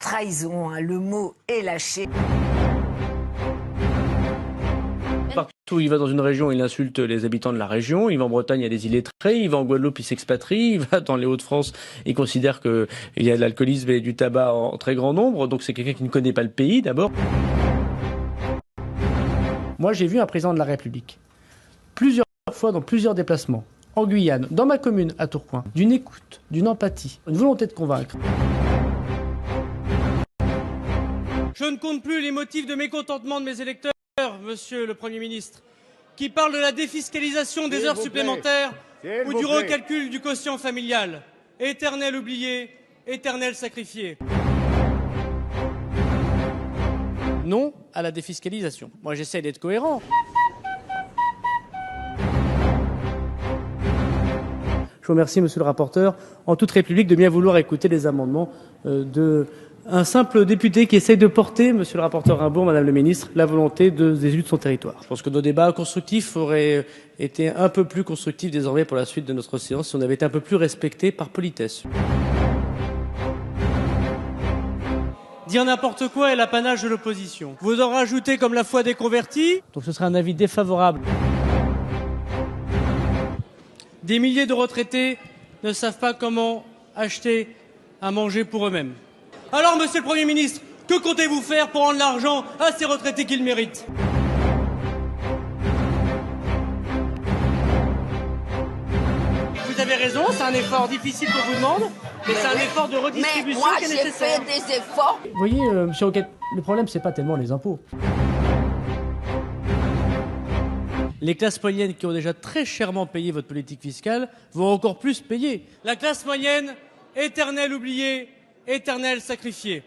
trahison, hein, le mot est lâché. Partout où il va dans une région, il insulte les habitants de la région. Il va en Bretagne, il y a des illettrés. Il va en Guadeloupe, il s'expatrie. Il va dans les Hauts-de-France, il considère qu'il y a de l'alcoolisme et du tabac en très grand nombre. Donc c'est quelqu'un qui ne connaît pas le pays d'abord. Moi, j'ai vu un président de la République plusieurs fois dans plusieurs déplacements, en Guyane, dans ma commune, à Tourcoing, d'une écoute, d'une empathie, une volonté de convaincre. Je ne compte plus les motifs de mécontentement de mes électeurs, monsieur le Premier ministre, qui parlent de la défiscalisation des heures supplémentaires ou du recalcul du quotient familial. Éternel oublié, éternel sacrifié. Non à la défiscalisation. Moi, j'essaie d'être cohérent. Je vous remercie, monsieur le rapporteur, en toute République, de bien vouloir écouter les amendements d'un simple député qui essaye de porter, monsieur le rapporteur Rimbaud, madame le ministre, la volonté des élus de son territoire. Je pense que nos débats constructifs auraient été un peu plus constructifs désormais pour la suite de notre séance si on avait été un peu plus respectés par politesse. Dire n'importe quoi est l'apanage de l'opposition. Vous en rajoutez comme la foi des convertis. Donc ce sera un avis défavorable. Des milliers de retraités ne savent pas comment acheter à manger pour eux-mêmes. Alors, monsieur le Premier ministre, que comptez-vous faire pour rendre l'argent à ces retraités qui le méritent ? Vous avez raison, c'est un effort difficile qu'on vous demande, mais c'est un effort de redistribution Mais moi, qui est j'ai nécessaire. fait des efforts. Vous voyez, monsieur Roquette, le problème, c'est pas tellement les impôts. Les classes moyennes qui ont déjà très chèrement payé votre politique fiscale vont encore plus payer. La classe moyenne, éternelle oubliée, éternelle sacrifiée.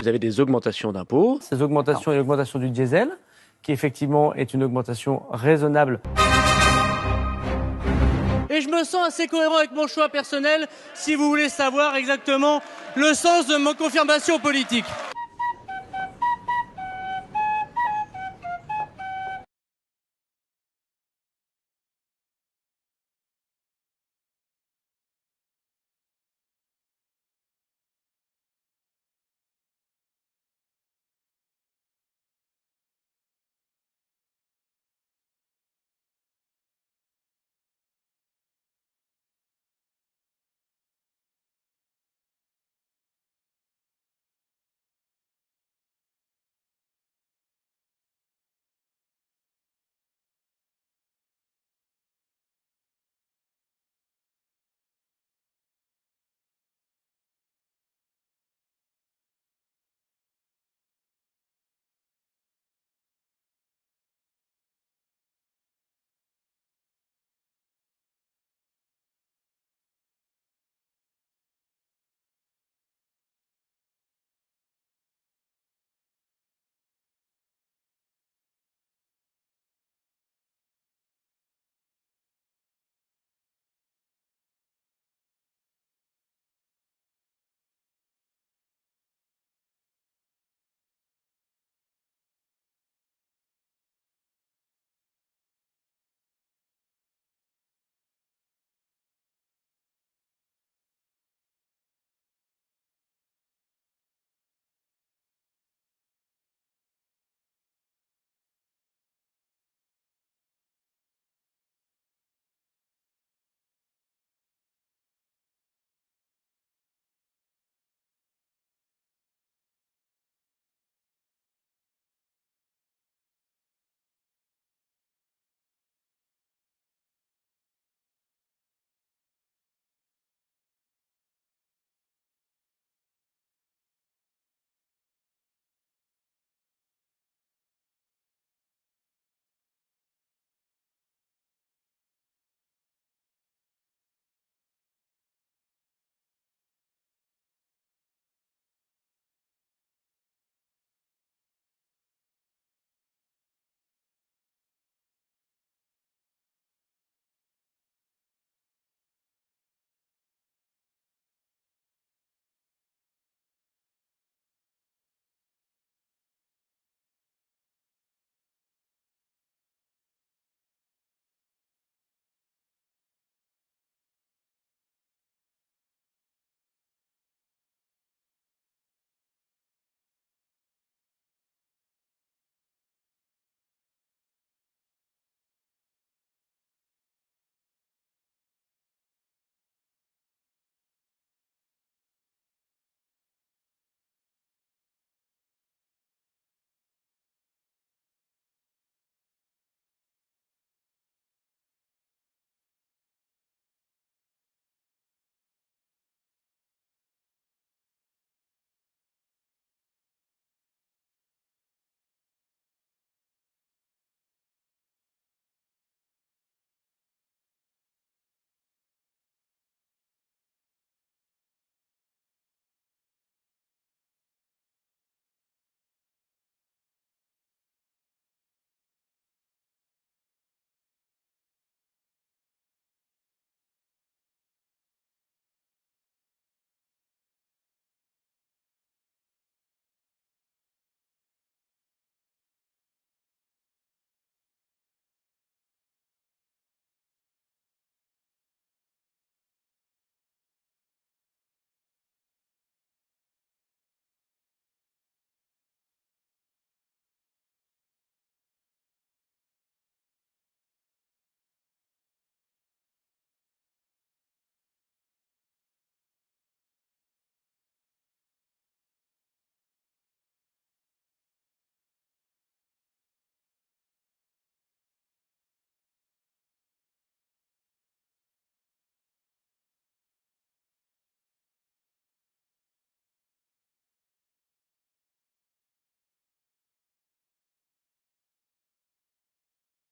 Vous avez des augmentations d'impôts. Ces augmentations et l'augmentation du diesel, qui effectivement est une augmentation raisonnable. Et je me sens assez cohérent avec mon choix personnel, si vous voulez savoir exactement le sens de ma confirmation politique.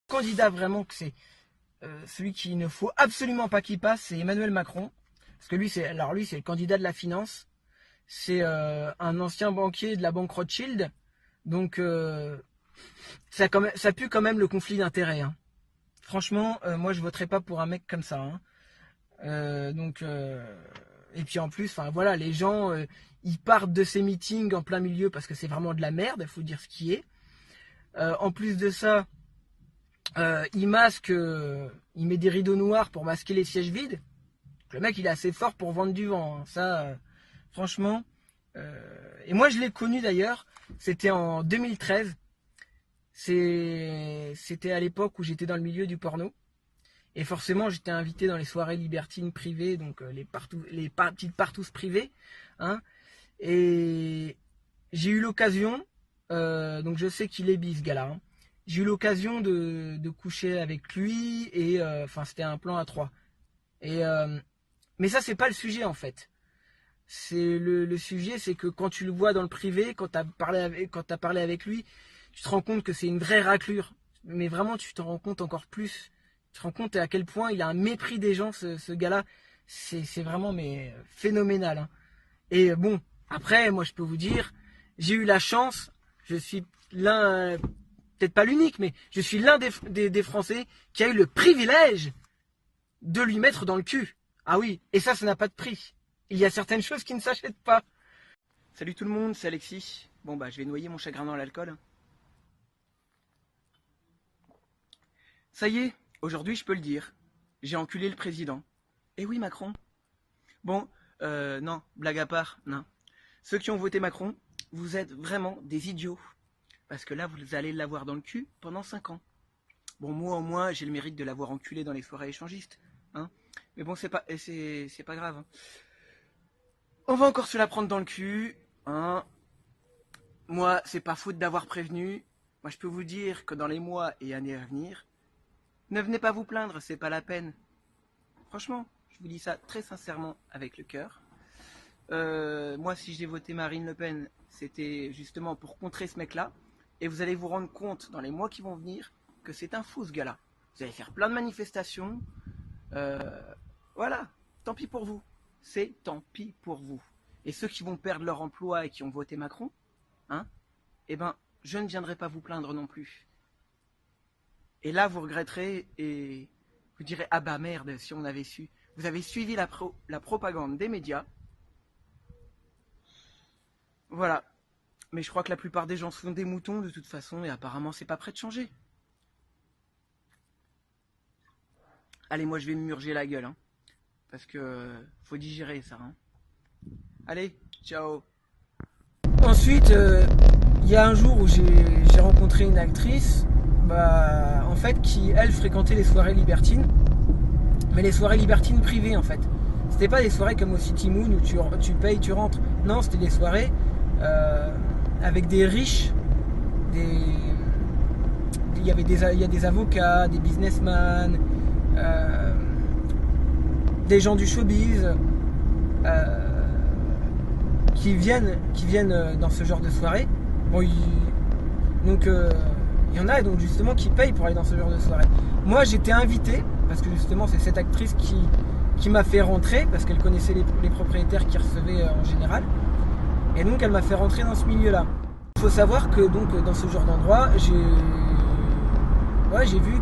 candidat vraiment que c'est celui qu'il ne faut absolument pas qu'il passe, c'est Emmanuel Macron. Parce que lui, c'est le candidat de la finance. C'est un ancien banquier de la banque Rothschild. Donc, ça pue quand même le conflit d'intérêts. Hein. Franchement, moi, je voterai pas pour un mec comme ça. Hein. Et puis en plus, voilà, les gens, ils partent de ces meetings en plein milieu parce que c'est vraiment de la merde, il faut dire ce qui est. En plus de ça, il met des rideaux noirs pour masquer les sièges vides. Le mec, il est assez fort pour vendre du vent. Hein. Ça, franchement. Et moi, je l'ai connu d'ailleurs. C'était en 2013. C'était à l'époque où j'étais dans le milieu du porno. Et forcément, j'étais invité dans les soirées libertines privées, donc les petites partous privées. Hein. Et j'ai eu l'occasion, donc je sais qu'il est bi ce gars-là. Hein. J'ai eu l'occasion de coucher avec lui et c'était un plan à 3. Mais ça, c'est pas le sujet en fait. C'est le sujet, c'est que quand tu le vois dans le privé, quand t'as parlé avec lui, tu te rends compte que c'est une vraie raclure. Mais vraiment, tu t'en rends compte encore plus. Tu te rends compte à quel point il a un mépris des gens, ce gars-là. C'est vraiment phénoménal. Hein. Et bon, après, moi, je peux vous dire, j'ai eu la chance. Je suis l'un, peut-être pas l'unique, mais je suis l'un des Français qui a eu le privilège de lui mettre dans le cul. Ah oui, et ça n'a pas de prix. Il y a certaines choses qui ne s'achètent pas. Salut tout le monde, c'est Alexis. Bon je vais noyer mon chagrin dans l'alcool. Ça y est, aujourd'hui je peux le dire. J'ai enculé le président. Eh oui Macron. Bon, non, blague à part, non. Ceux qui ont voté Macron, vous êtes vraiment des idiots. Parce que là, vous allez l'avoir dans le cul pendant 5 ans. Bon, moi au moins, j'ai le mérite de l'avoir enculé dans les soirées échangistes. Hein. Mais bon, c'est pas grave. Hein. On va encore se la prendre dans le cul. Hein. Moi, c'est pas faute d'avoir prévenu. Moi, je peux vous dire que dans les mois et années à venir, ne venez pas vous plaindre, c'est pas la peine. Franchement, je vous dis ça très sincèrement avec le cœur. Moi, si j'ai voté Marine Le Pen, c'était justement pour contrer ce mec-là. Et vous allez vous rendre compte dans les mois qui vont venir que c'est un fou ce gars-là. Vous allez faire plein de manifestations. Voilà, tant pis pour vous. C'est tant pis pour vous. Et ceux qui vont perdre leur emploi et qui ont voté Macron, hein, eh ben, je ne viendrai pas vous plaindre non plus. Et là, vous regretterez et vous direz, ah bah merde, si on avait su. Vous avez suivi la propagande des médias. Voilà. Mais je crois que la plupart des gens sont des moutons de toute façon et apparemment c'est pas prêt de changer. Allez, moi je vais me murger la gueule, hein, parce que faut digérer ça. Hein. Allez, ciao. Ensuite, il y a un jour où j'ai rencontré une actrice, en fait, qui elle fréquentait les soirées libertines, mais les soirées libertines privées en fait. C'était pas des soirées comme au City Moon où tu payes, tu rentres. Non, c'était des soirées avec des riches, il y a des avocats, des businessmen, des gens du showbiz qui viennent dans ce genre de soirée. Bon, il y en a donc justement qui payent pour aller dans ce genre de soirée. Moi, j'étais invité parce que justement c'est cette actrice qui m'a fait rentrer parce qu'elle connaissait les propriétaires qui recevaient en général. Et donc elle m'a fait rentrer dans ce milieu-là. Il faut savoir que donc dans ce genre d'endroit, j'ai vu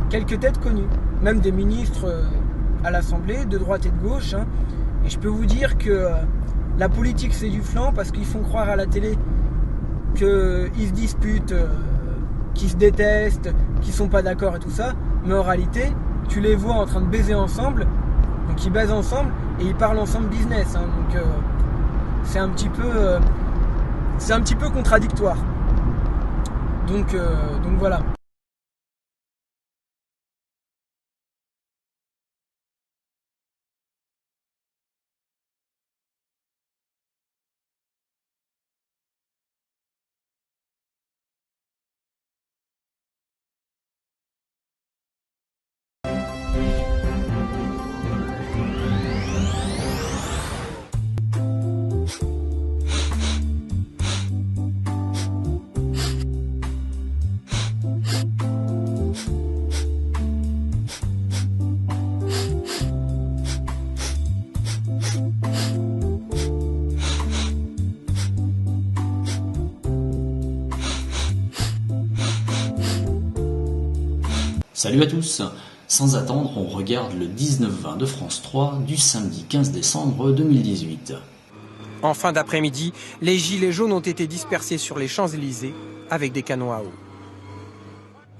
quelques têtes connues, même des ministres à l'Assemblée, de droite et de gauche. Hein. Et je peux vous dire que la politique c'est du flan parce qu'ils font croire à la télé qu'ils se disputent, qu'ils se détestent, qu'ils sont pas d'accord et tout ça. Mais en réalité, tu les vois en train de baiser ensemble. Donc ils baisent ensemble et ils parlent ensemble business. Hein. Donc c'est un petit peu contradictoire. Donc voilà. Salut à tous. Sans attendre, on regarde le 19-20 de France 3 du samedi 15 décembre 2018. En fin d'après-midi, les gilets jaunes ont été dispersés sur les Champs-Élysées avec des canons à eau.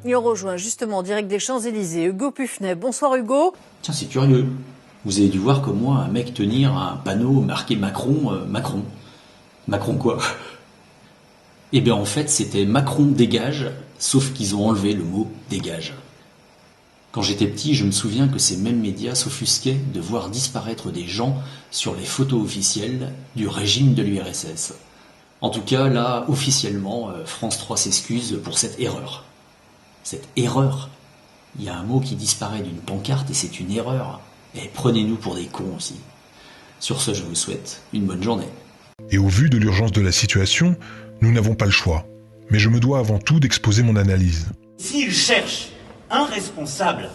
Il rejoint justement en direct des Champs-Élysées Hugo Pufnet. Bonsoir Hugo. Tiens, c'est curieux. Vous avez dû voir comme moi un mec tenir un panneau marqué Macron, Macron. Macron quoi? Eh bien en fait c'était Macron dégage, sauf qu'ils ont enlevé le mot dégage. Quand j'étais petit, je me souviens que ces mêmes médias s'offusquaient de voir disparaître des gens sur les photos officielles du régime de l'URSS. En tout cas, là, officiellement, France 3 s'excuse pour cette erreur. Cette erreur. Il y a un mot qui disparaît d'une pancarte et c'est une erreur. Et prenez-nous pour des cons aussi. Sur ce, je vous souhaite une bonne journée. Et au vu de l'urgence de la situation, nous n'avons pas le choix. Mais je me dois avant tout d'exposer mon analyse. S'ils cherchent un responsable,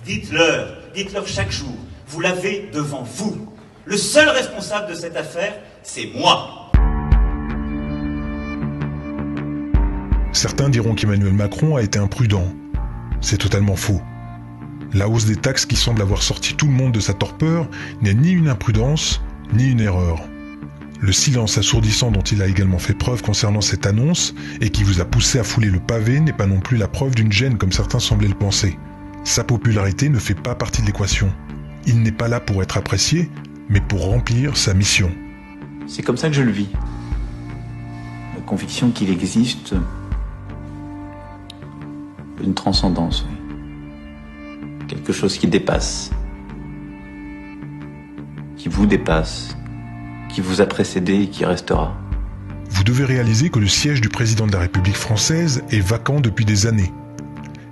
dites-leur chaque jour, vous l'avez devant vous. Le seul responsable de cette affaire, c'est moi. Certains diront qu'Emmanuel Macron a été imprudent. C'est totalement faux. La hausse des taxes qui semble avoir sorti tout le monde de sa torpeur n'est ni une imprudence, ni une erreur. Le silence assourdissant dont il a également fait preuve concernant cette annonce et qui vous a poussé à fouler le pavé n'est pas non plus la preuve d'une gêne comme certains semblaient le penser. Sa popularité ne fait pas partie de l'équation. Il n'est pas là pour être apprécié, mais pour remplir sa mission. C'est comme ça que je le vis. La conviction qu'il existe une transcendance, oui. Quelque chose qui dépasse, qui vous dépasse, qui vous a précédé et qui restera. Vous devez réaliser que le siège du président de la République française est vacant depuis des années.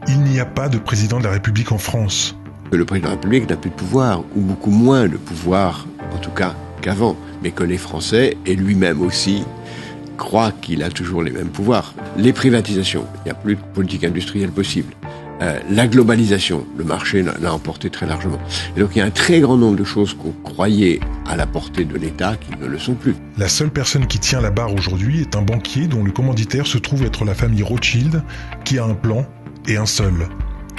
Il n'y a pas de président de la République en France. Le président de la République n'a plus de pouvoir, ou beaucoup moins de pouvoir, en tout cas qu'avant, mais que les Français, et lui-même aussi, croient qu'il a toujours les mêmes pouvoirs. Les privatisations, il n'y a plus de politique industrielle possible. La globalisation, le marché l'a emporté très largement. Et donc il y a un très grand nombre de choses qu'on croyait à la portée de l'État qui ne le sont plus. La seule personne qui tient la barre aujourd'hui est un banquier dont le commanditaire se trouve être la famille Rothschild, qui a un plan, et un seul.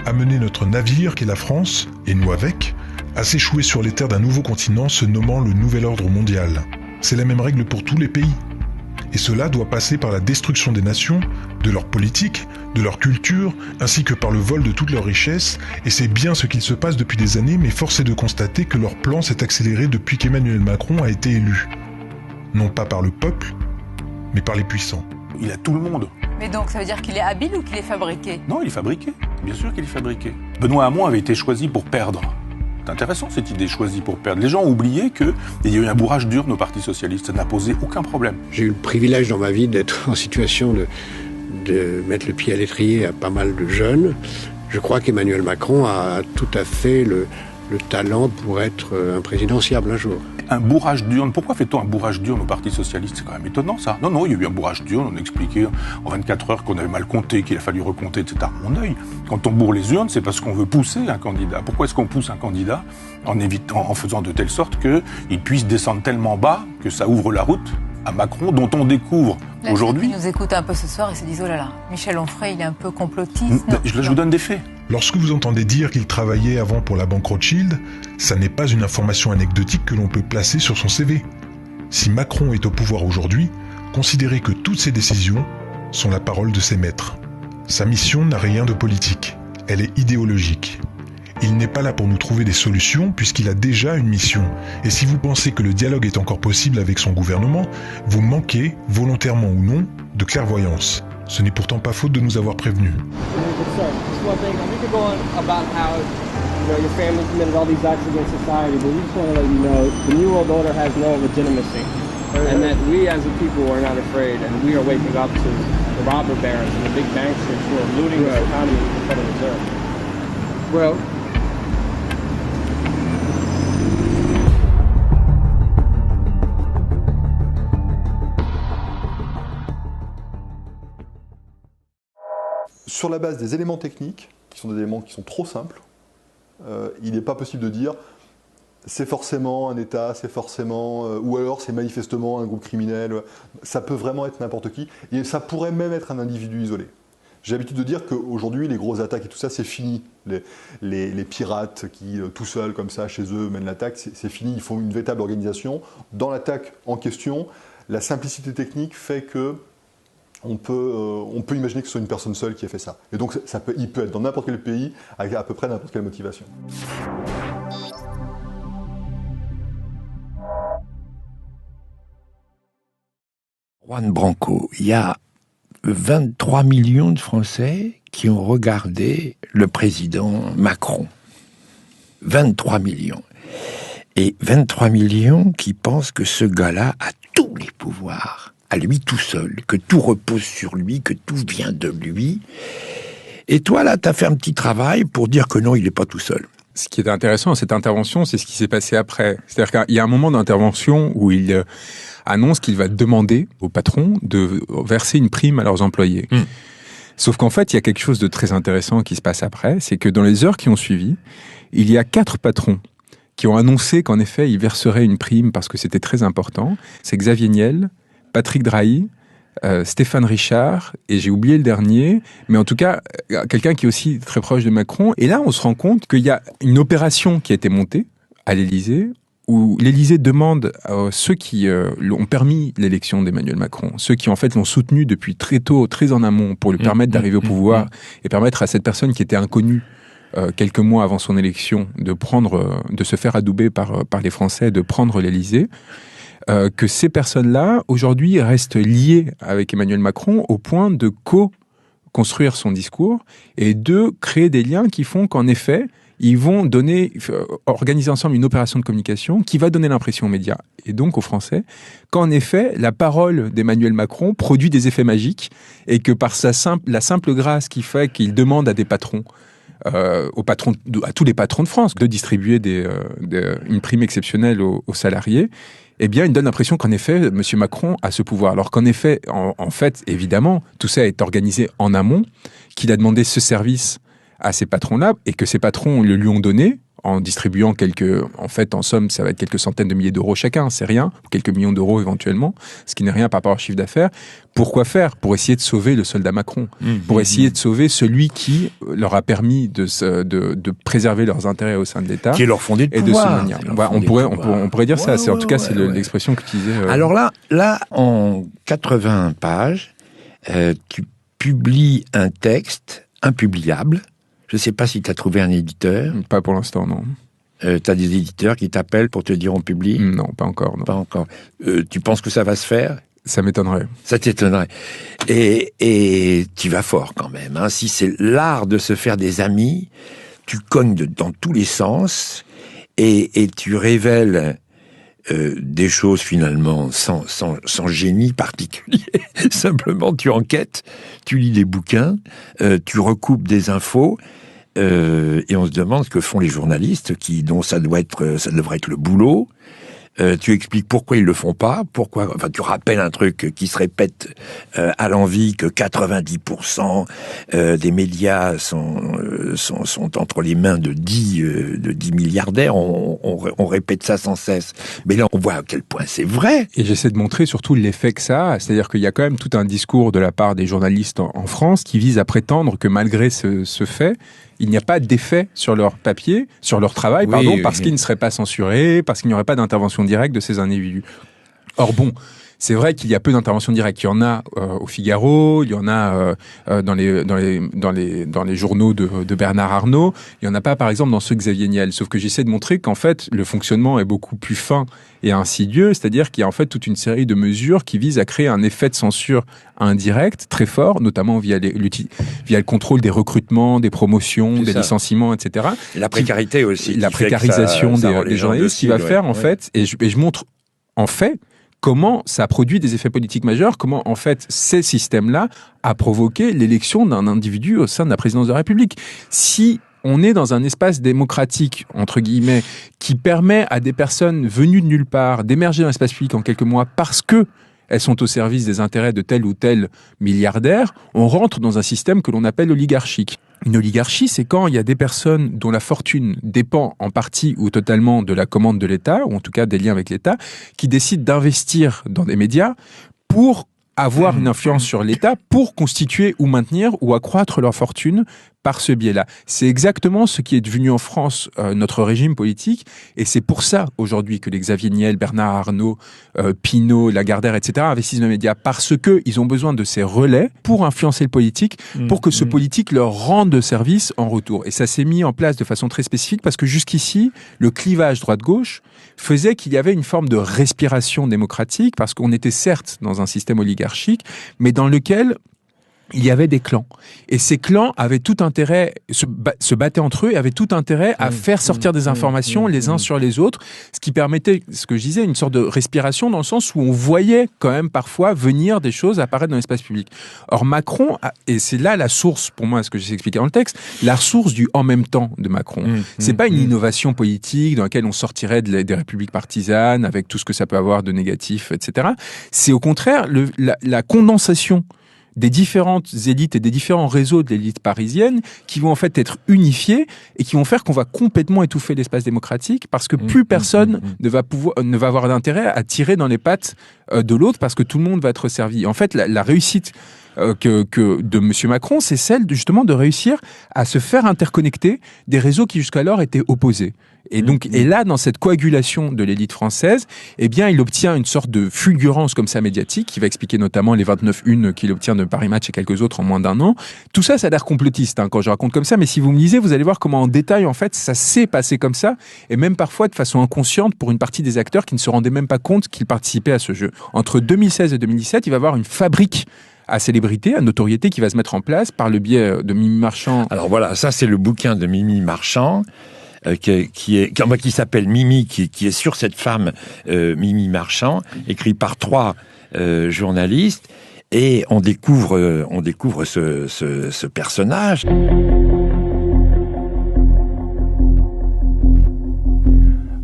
Amener notre navire qu'est la France, et nous avec, à s'échouer sur les terres d'un nouveau continent se nommant le Nouvel Ordre Mondial. C'est la même règle pour tous les pays. Et cela doit passer par la destruction des nations, de leur politique, de leur culture, ainsi que par le vol de toutes leurs richesses, et c'est bien ce qu'il se passe depuis des années, mais force est de constater que leur plan s'est accéléré depuis qu'Emmanuel Macron a été élu. Non pas par le peuple, mais par les puissants. Il a tout le monde. Mais donc ça veut dire qu'il est habile ou qu'il est fabriqué? Non, il est fabriqué. Bien sûr qu'il est fabriqué. Benoît Hamon avait été choisi pour perdre. C'est intéressant cette idée choisie pour perdre. Les gens ont oublié qu'il y a eu un bourrage d'urne au Parti Socialiste. Ça n'a posé aucun problème. J'ai eu le privilège dans ma vie d'être en situation de mettre le pied à l'étrier à pas mal de jeunes. Je crois qu'Emmanuel Macron a tout à fait le talent pour être un présidentiable un jour. Un bourrage d'urne, pourquoi fait-on un bourrage d'urne au Parti Socialiste? C'est quand même étonnant ça. Non, il y a eu un bourrage d'urne, on a expliqué en 24 heures qu'on avait mal compté, qu'il a fallu recompter, etc. Mon œil, quand on bourre les urnes, c'est parce qu'on veut pousser un candidat. Pourquoi est-ce qu'on pousse un candidat? En faisant de telle sorte qu'il puisse descendre tellement bas que ça ouvre la route à Macron, dont on découvre aujourd'hui... Ils nous écoutent un peu ce soir et se disent « Oh là là, Michel Onfray, il est un peu complotiste. » Je vous donne des faits. Lorsque vous entendez dire qu'il travaillait avant pour la banque Rothschild, ça n'est pas une information anecdotique que l'on peut placer sur son CV. Si Macron est au pouvoir aujourd'hui, considérez que toutes ses décisions sont la parole de ses maîtres. Sa mission n'a rien de politique, elle est idéologique. Il n'est pas là pour nous trouver des solutions puisqu'il a déjà une mission. Et si vous pensez que le dialogue est encore possible avec son gouvernement, vous manquez, volontairement ou non, de clairvoyance. Ce n'est pourtant pas faute de nous avoir prévenus. Sur la base des éléments techniques, qui sont des éléments qui sont trop simples, il n'est pas possible de dire c'est forcément un État, c'est forcément, ou alors c'est manifestement un groupe criminel, ça peut vraiment être n'importe qui, et ça pourrait même être un individu isolé. J'ai l'habitude de dire qu'aujourd'hui, les grosses attaques et tout ça, c'est fini. Les pirates qui, tout seuls, comme ça, chez eux, mènent l'attaque, c'est fini. Il faut une véritable organisation. Dans l'attaque en question, la simplicité technique fait que on peut imaginer que ce soit une personne seule qui a fait ça. Et donc, il peut être dans n'importe quel pays, avec à peu près n'importe quelle motivation. Juan Branco, il y a 23 millions de Français qui ont regardé le président Macron. 23 millions. Et 23 millions qui pensent que ce gars-là a tous les pouvoirs, à lui tout seul, que tout repose sur lui, que tout vient de lui. Et toi, là, t'as fait un petit travail pour dire que non, il n'est pas tout seul. Ce qui est intéressant dans cette intervention, c'est ce qui s'est passé après. C'est-à-dire qu'il y a un moment d'intervention où il annonce qu'il va demander aux patrons de verser une prime à leurs employés. Sauf qu'en fait, il y a quelque chose de très intéressant qui se passe après, c'est que dans les heures qui ont suivi, il y a 4 patrons qui ont annoncé qu'en effet, ils verseraient une prime parce que c'était très important. C'est Xavier Niel, Patrick Drahi, Stéphane Richard, et j'ai oublié le dernier, mais en tout cas, quelqu'un qui est aussi très proche de Macron. Et là, on se rend compte qu'il y a une opération qui a été montée à l'Élysée, où l'Élysée demande à ceux qui ont permis l'élection d'Emmanuel Macron, ceux qui en fait l'ont soutenu depuis très tôt, très en amont, pour lui permettre d'arriver au pouvoir et permettre à cette personne qui était inconnue quelques mois avant son élection de se faire adouber par les Français, de prendre l'Élysée, que ces personnes-là aujourd'hui restent liées avec Emmanuel Macron au point de co-construire son discours et de créer des liens qui font qu'en effet ils vont organiser ensemble une opération de communication qui va donner l'impression aux médias et donc aux Français qu'en effet, la parole d'Emmanuel Macron produit des effets magiques et que par la simple grâce qui fait qu'il demande à des patrons, à tous les patrons de France, de distribuer une prime exceptionnelle aux salariés, eh bien, il donne l'impression qu'en effet, M. Macron a ce pouvoir. Alors qu'en effet, en fait, évidemment, tout ça est organisé en amont, qu'il a demandé ce service à ces patrons-là, et que ces patrons le lui ont donné, en distribuant en somme, ça va être quelques centaines de milliers d'euros chacun, c'est rien, quelques millions d'euros éventuellement, ce qui n'est rien par rapport au chiffre d'affaires. Pourquoi faire? Pour essayer de sauver le soldat Macron, pour essayer de sauver celui qui leur a permis de préserver leurs intérêts au sein de l'État. Qui est leur fondé de pouvoir. On pourrait dire ça, en tout cas, c'est l'expression qu'utilisait... Alors là, en 80 pages, tu publies un texte impubliable. Je ne sais pas si tu as trouvé un éditeur. Pas pour l'instant, non. Tu as des éditeurs qui t'appellent pour te dire on publie? Non, pas encore. Non. Pas encore. Tu penses que ça va se faire? Ça m'étonnerait. Ça t'étonnerait. Et tu vas fort quand même. Hein. Si c'est l'art de se faire des amis, tu cognes dans tous les sens et tu révèles des choses finalement sans génie particulier. Simplement, tu enquêtes, tu lis des bouquins, tu recoupes des infos, et on se demande ce que font les journalistes dont ça devrait être le boulot. Tu expliques pourquoi ils le font pas, tu rappelles un truc qui se répète à l'envi, que 90% des médias sont entre les mains de 10 milliardaires. On répète ça sans cesse. Mais là, on voit à quel point c'est vrai. Et j'essaie de montrer surtout l'effet que ça a. C'est-à-dire qu'il y a quand même tout un discours de la part des journalistes en France qui vise à prétendre que malgré ce fait, il n'y a pas d'effet sur leur papier, sur leur travail, parce qu'ils ne seraient pas censurés, parce qu'il n'y aurait pas d'intervention directe de ces individus. Or bon, c'est vrai qu'il y a peu d'interventions directes. Il y en a au Figaro, il y en a dans les journaux de Bernard Arnault. Il y en a pas, par exemple, dans ceux de Xavier Niel. Sauf que j'essaie de montrer qu'en fait, le fonctionnement est beaucoup plus fin et insidieux. C'est-à-dire qu'il y a en fait toute une série de mesures qui visent à créer un effet de censure indirect très fort, notamment via le contrôle des recrutements, des promotions, des licenciements, etc. Et la précarité aussi. La précarisation des journalistes qui va faire en fait, et je montre en fait comment ça a produit des effets politiques majeurs, comment en fait ces systèmes-là a provoqué l'élection d'un individu au sein de la présidence de la République. Si on est dans un espace démocratique, entre guillemets, qui permet à des personnes venues de nulle part d'émerger dans l'espace public en quelques mois parce que elles sont au service des intérêts de tel ou tel milliardaire, on rentre dans un système que l'on appelle oligarchique. Une oligarchie, c'est quand il y a des personnes dont la fortune dépend en partie ou totalement de la commande de l'État, ou en tout cas des liens avec l'État, qui décident d'investir dans des médias pour avoir une influence sur l'État pour constituer ou maintenir ou accroître leur fortune par ce biais-là. C'est exactement ce qui est devenu en France notre régime politique, et c'est pour ça aujourd'hui que les Xavier Niel, Bernard Arnault, Pinault, Lagardère, etc. investissent dans les médias, parce que ils ont besoin de ces relais pour influencer le politique, pour que ce politique leur rende service en retour. Et ça s'est mis en place de façon très spécifique parce que jusqu'ici, le clivage droite-gauche faisait qu'il y avait une forme de respiration démocratique, parce qu'on était certes dans un système oligarchique, mais dans lequel il y avait des clans. Et ces clans avaient tout intérêt, se battaient entre eux et avaient tout intérêt à faire sortir des informations les uns sur les autres, ce qui permettait, ce que je disais, une sorte de respiration dans le sens où on voyait quand même parfois venir des choses apparaître dans l'espace public. Or Macron, et c'est là la source, pour moi, ce que j'ai expliqué dans le texte, la source du en même temps de Macron. C'est pas une innovation politique dans laquelle on sortirait des républiques partisanes avec tout ce que ça peut avoir de négatif, etc. C'est au contraire la condensation des différentes élites et des différents réseaux de l'élite parisienne qui vont en fait être unifiés et qui vont faire qu'on va complètement étouffer l'espace démocratique, parce que plus personne ne va avoir d'intérêt à tirer dans les pattes de l'autre, parce que tout le monde va être servi. En fait, la réussite que de Monsieur Macron, c'est celle justement de réussir à se faire interconnecter des réseaux qui jusqu'alors étaient opposés. Et donc, et là, dans cette coagulation de l'élite française, eh bien, il obtient une sorte de fulgurance comme ça médiatique, qui va expliquer notamment les 29 unes qu'il obtient de Paris Match et quelques autres en moins d'un an. Tout ça, ça a l'air complotiste, quand je raconte comme ça, mais si vous me lisez, vous allez voir comment en détail, en fait, ça s'est passé comme ça, et même parfois de façon inconsciente pour une partie des acteurs qui ne se rendaient même pas compte qu'ils participaient à ce jeu. Entre 2016 et 2017, il va y avoir une fabrique à célébrité, à notoriété qui va se mettre en place par le biais de Mimi Marchand. Alors voilà, ça c'est le bouquin de Mimi Marchand, qui s'appelle Mimi, qui est sur cette femme, Mimi Marchand, écrit par 3 journalistes, et on découvre ce personnage.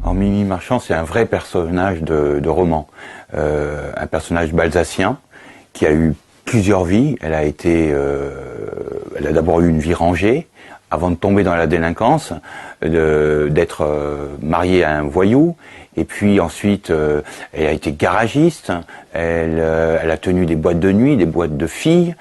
Alors Mimi Marchand, c'est un vrai personnage de roman, un personnage balsacien qui a eu plusieurs vies. Elle a d'abord eu une vie rangée, avant de tomber dans la délinquance, d'être mariée à un voyou, et puis ensuite elle a été garagiste, elle a tenu des boîtes de nuit, des boîtes de filles,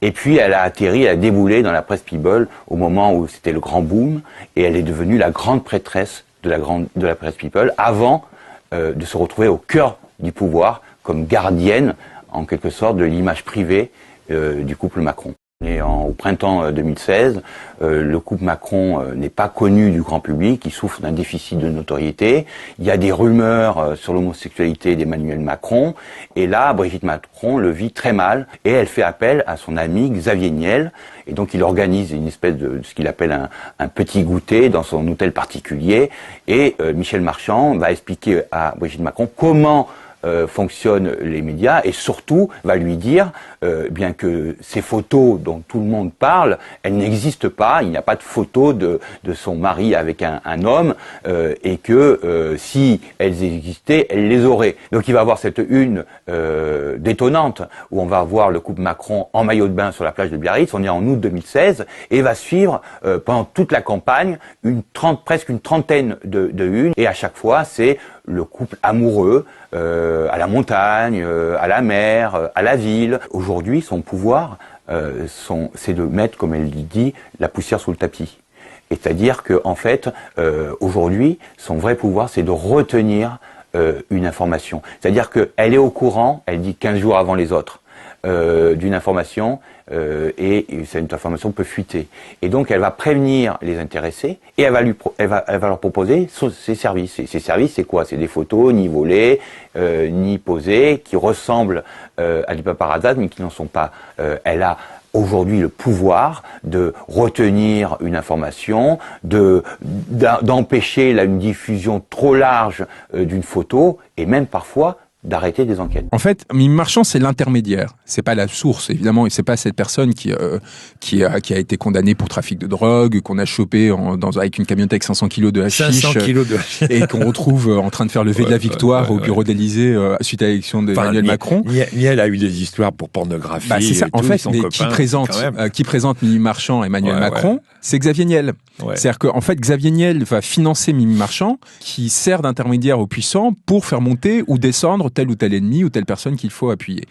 et puis elle a déboulé dans la presse People au moment où c'était le grand boom, et elle est devenue la grande prêtresse de la presse People, avant de se retrouver au cœur du pouvoir, comme gardienne, en quelque sorte, de l'image privée du couple Macron. Et au printemps 2016, le couple Macron n'est pas connu du grand public, il souffre d'un déficit de notoriété. Il y a des rumeurs sur l'homosexualité d'Emmanuel Macron, et là, Brigitte Macron le vit très mal, et elle fait appel à son ami Xavier Niel, et donc il organise une espèce de ce qu'il appelle un petit goûter dans son hôtel particulier, et Michel Marchand va expliquer à Brigitte Macron comment fonctionnent les médias, et surtout va lui dire bien que ces photos dont tout le monde parle, elles n'existent pas, il n'y a pas de photo de son mari avec un homme, et que si elles existaient, elle les aurait. Donc il va avoir cette une détonnante où on va voir le couple Macron en maillot de bain sur la plage de Biarritz, on est en août 2016, et va suivre pendant toute la campagne presque une trentaine de unes, et à chaque fois c'est le couple amoureux, à la montagne, à la mer, à la ville. Aujourd'hui, son pouvoir, c'est de mettre, comme elle dit, la poussière sous le tapis. C'est-à-dire que, en fait, aujourd'hui, son vrai pouvoir, c'est de retenir une information. C'est-à-dire qu'elle est au courant, elle dit 15 jours avant les autres, d'une information, et cette information peut fuiter. Et donc elle va prévenir les intéressés, et elle va leur proposer ses services. Et ses services, c'est quoi? C'est des photos ni volées, ni posées, qui ressemblent à du paparazzi, mais qui n'en sont pas. Elle a aujourd'hui le pouvoir de retenir une information, d'empêcher une diffusion trop large d'une photo, et même parfois d'arrêter des enquêtes. En fait, Mimi Marchand, c'est l'intermédiaire. C'est pas la source, évidemment, et c'est pas cette personne qui a été condamnée pour trafic de drogue, qu'on a chopé avec une camionnette avec 500 kilos de hashish, 500 kilos de hashish. Et qu'on retrouve en train de faire lever de la victoire au bureau d'Élysée suite à l'élection d'Emmanuel Macron. Elle a eu des histoires pour pornographie. C'est ça. En fait, mais qui présente Mimi Marchand et Emmanuel Macron, c'est Xavier Niel. Ouais. C'est-à-dire qu'en fait, Xavier Niel va financer Mimi Marchand, qui sert d'intermédiaire aux puissants pour faire monter ou descendre sur tel ou tel ennemi ou telle personne qu'il faut appuyer.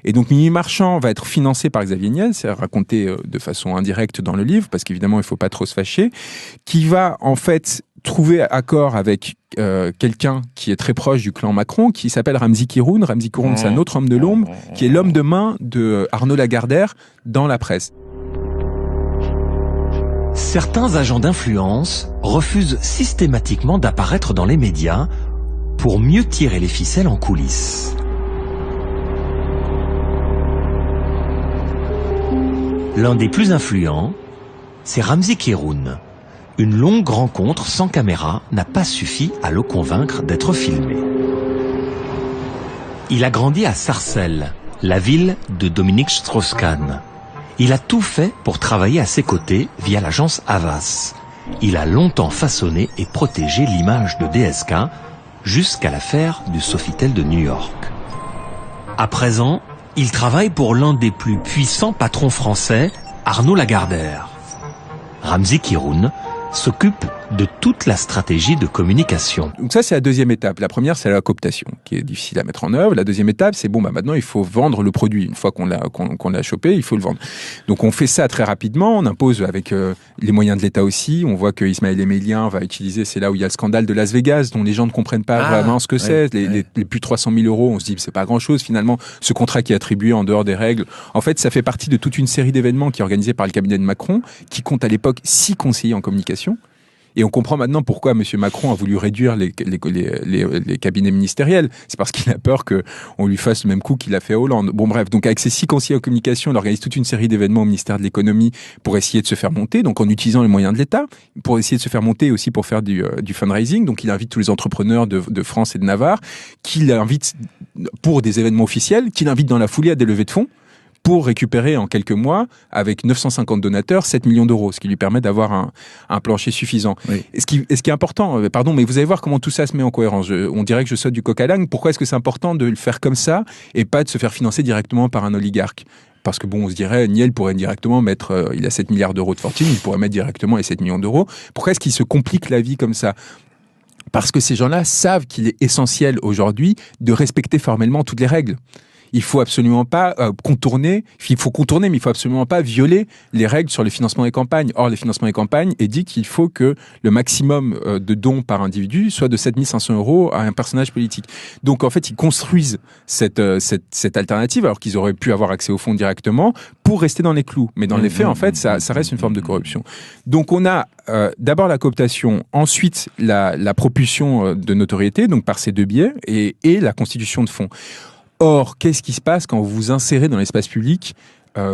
Et donc Mimi Marchand va être financé par Xavier Niel, c'est raconté de façon indirecte dans le livre, parce qu'évidemment il faut pas trop se fâcher, qui va en fait trouver accord avec quelqu'un qui est très proche du clan Macron, qui s'appelle Ramzi Kiroun. Ramzi Kiroun, c'est un autre homme de l'ombre, qui est l'homme de main de Arnaud Lagardère dans la presse. Certains agents d'influence refusent systématiquement d'apparaître dans les médias pour mieux tirer les ficelles en coulisses. L'un des plus influents, c'est Ramzi Kiroun. Une longue rencontre sans caméra n'a pas suffi à le convaincre d'être filmé. Il a grandi à Sarcelles, la ville de Dominique Strauss-Kahn. Il a tout fait pour travailler à ses côtés via l'agence Havas. Il a longtemps façonné et protégé l'image de DSK jusqu'à l'affaire du Sofitel de New York. À présent, il travaille pour l'un des plus puissants patrons français, Arnaud Lagardère. Ramzi Kiroun s'occupe de toute la stratégie de communication. Donc ça, c'est la deuxième étape. La première, c'est la cooptation, qui est difficile à mettre en œuvre. La deuxième étape, c'est maintenant, il faut vendre le produit. Une fois qu'on l'a chopé, il faut le vendre. Donc on fait ça très rapidement. On impose avec les moyens de l'État aussi. On voit que Ismaël Emélien va utiliser, c'est là où il y a le scandale de Las Vegas, dont les gens ne comprennent pas vraiment ce que c'est. Les plus de 300 000 euros, on se dit, c'est pas grand-chose. Finalement, ce contrat qui est attribué en dehors des règles, en fait, ça fait partie de toute une série d'événements qui est organisée par le cabinet de Macron, qui compte à l'époque 6 conseillers en communication. Et on comprend maintenant pourquoi M. Macron a voulu réduire les cabinets ministériels. C'est parce qu'il a peur qu'on lui fasse le même coup qu'il a fait à Hollande. Bon bref, donc avec ces 6 conseillers en communication, il organise toute une série d'événements au ministère de l'économie pour essayer de se faire monter, donc en utilisant les moyens de l'État, pour essayer de se faire monter aussi pour faire du fundraising. Donc il invite tous les entrepreneurs de France et de Navarre, qu'il invite pour des événements officiels, qu'il invite dans la foulée à des levées de fonds, pour récupérer en quelques mois, avec 950 donateurs, 7 millions d'euros, ce qui lui permet d'avoir un plancher suffisant. Oui. Et ce qui est important, pardon, mais vous allez voir comment tout ça se met en cohérence. On dirait que je saute du coq à l'âne. Pourquoi est-ce que c'est important de le faire comme ça et pas de se faire financer directement par un oligarque ? Parce que on se dirait, Niel pourrait directement mettre, il a 7 milliards d'euros de fortune, il pourrait mettre directement les 7 millions d'euros. Pourquoi est-ce qu'il se complique la vie comme ça ? Parce que ces gens-là savent qu'il est essentiel aujourd'hui de respecter formellement toutes les règles. Il faut absolument pas contourner, mais il faut absolument pas violer les règles sur le financement des campagnes. Or, le financement des campagnes est dit qu'il faut que le maximum de dons par individu soit de 7 500 euros à un personnage politique. Donc, en fait, ils construisent cette alternative, alors qu'ils auraient pu avoir accès au fonds directement, pour rester dans les clous. Mais dans les faits, en fait, ça reste une forme de corruption. Donc, on a d'abord la cooptation, ensuite la propulsion de notoriété, donc par ces deux biais, et la constitution de fonds. Or, qu'est-ce qui se passe quand vous vous insérez dans l'espace public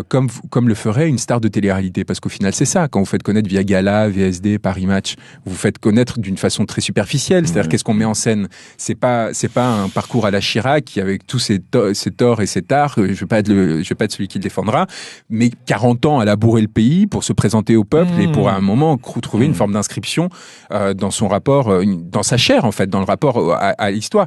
comme le ferait une star de télé-réalité? Parce qu'au final, c'est ça. Quand vous faites connaître via Gala, VSD, Paris Match, vous faites connaître d'une façon très superficielle. C'est-à-dire, qu'est-ce qu'on met en scène? C'est pas un parcours à la Chirac qui, avec tous ses torts et ses tares, je vais pas être celui qui le défendra, mais 40 ans à labourer le pays pour se présenter au peuple et pour, à un moment, trouver une forme d'inscription dans son rapport, dans sa chair, en fait, dans le rapport à l'histoire.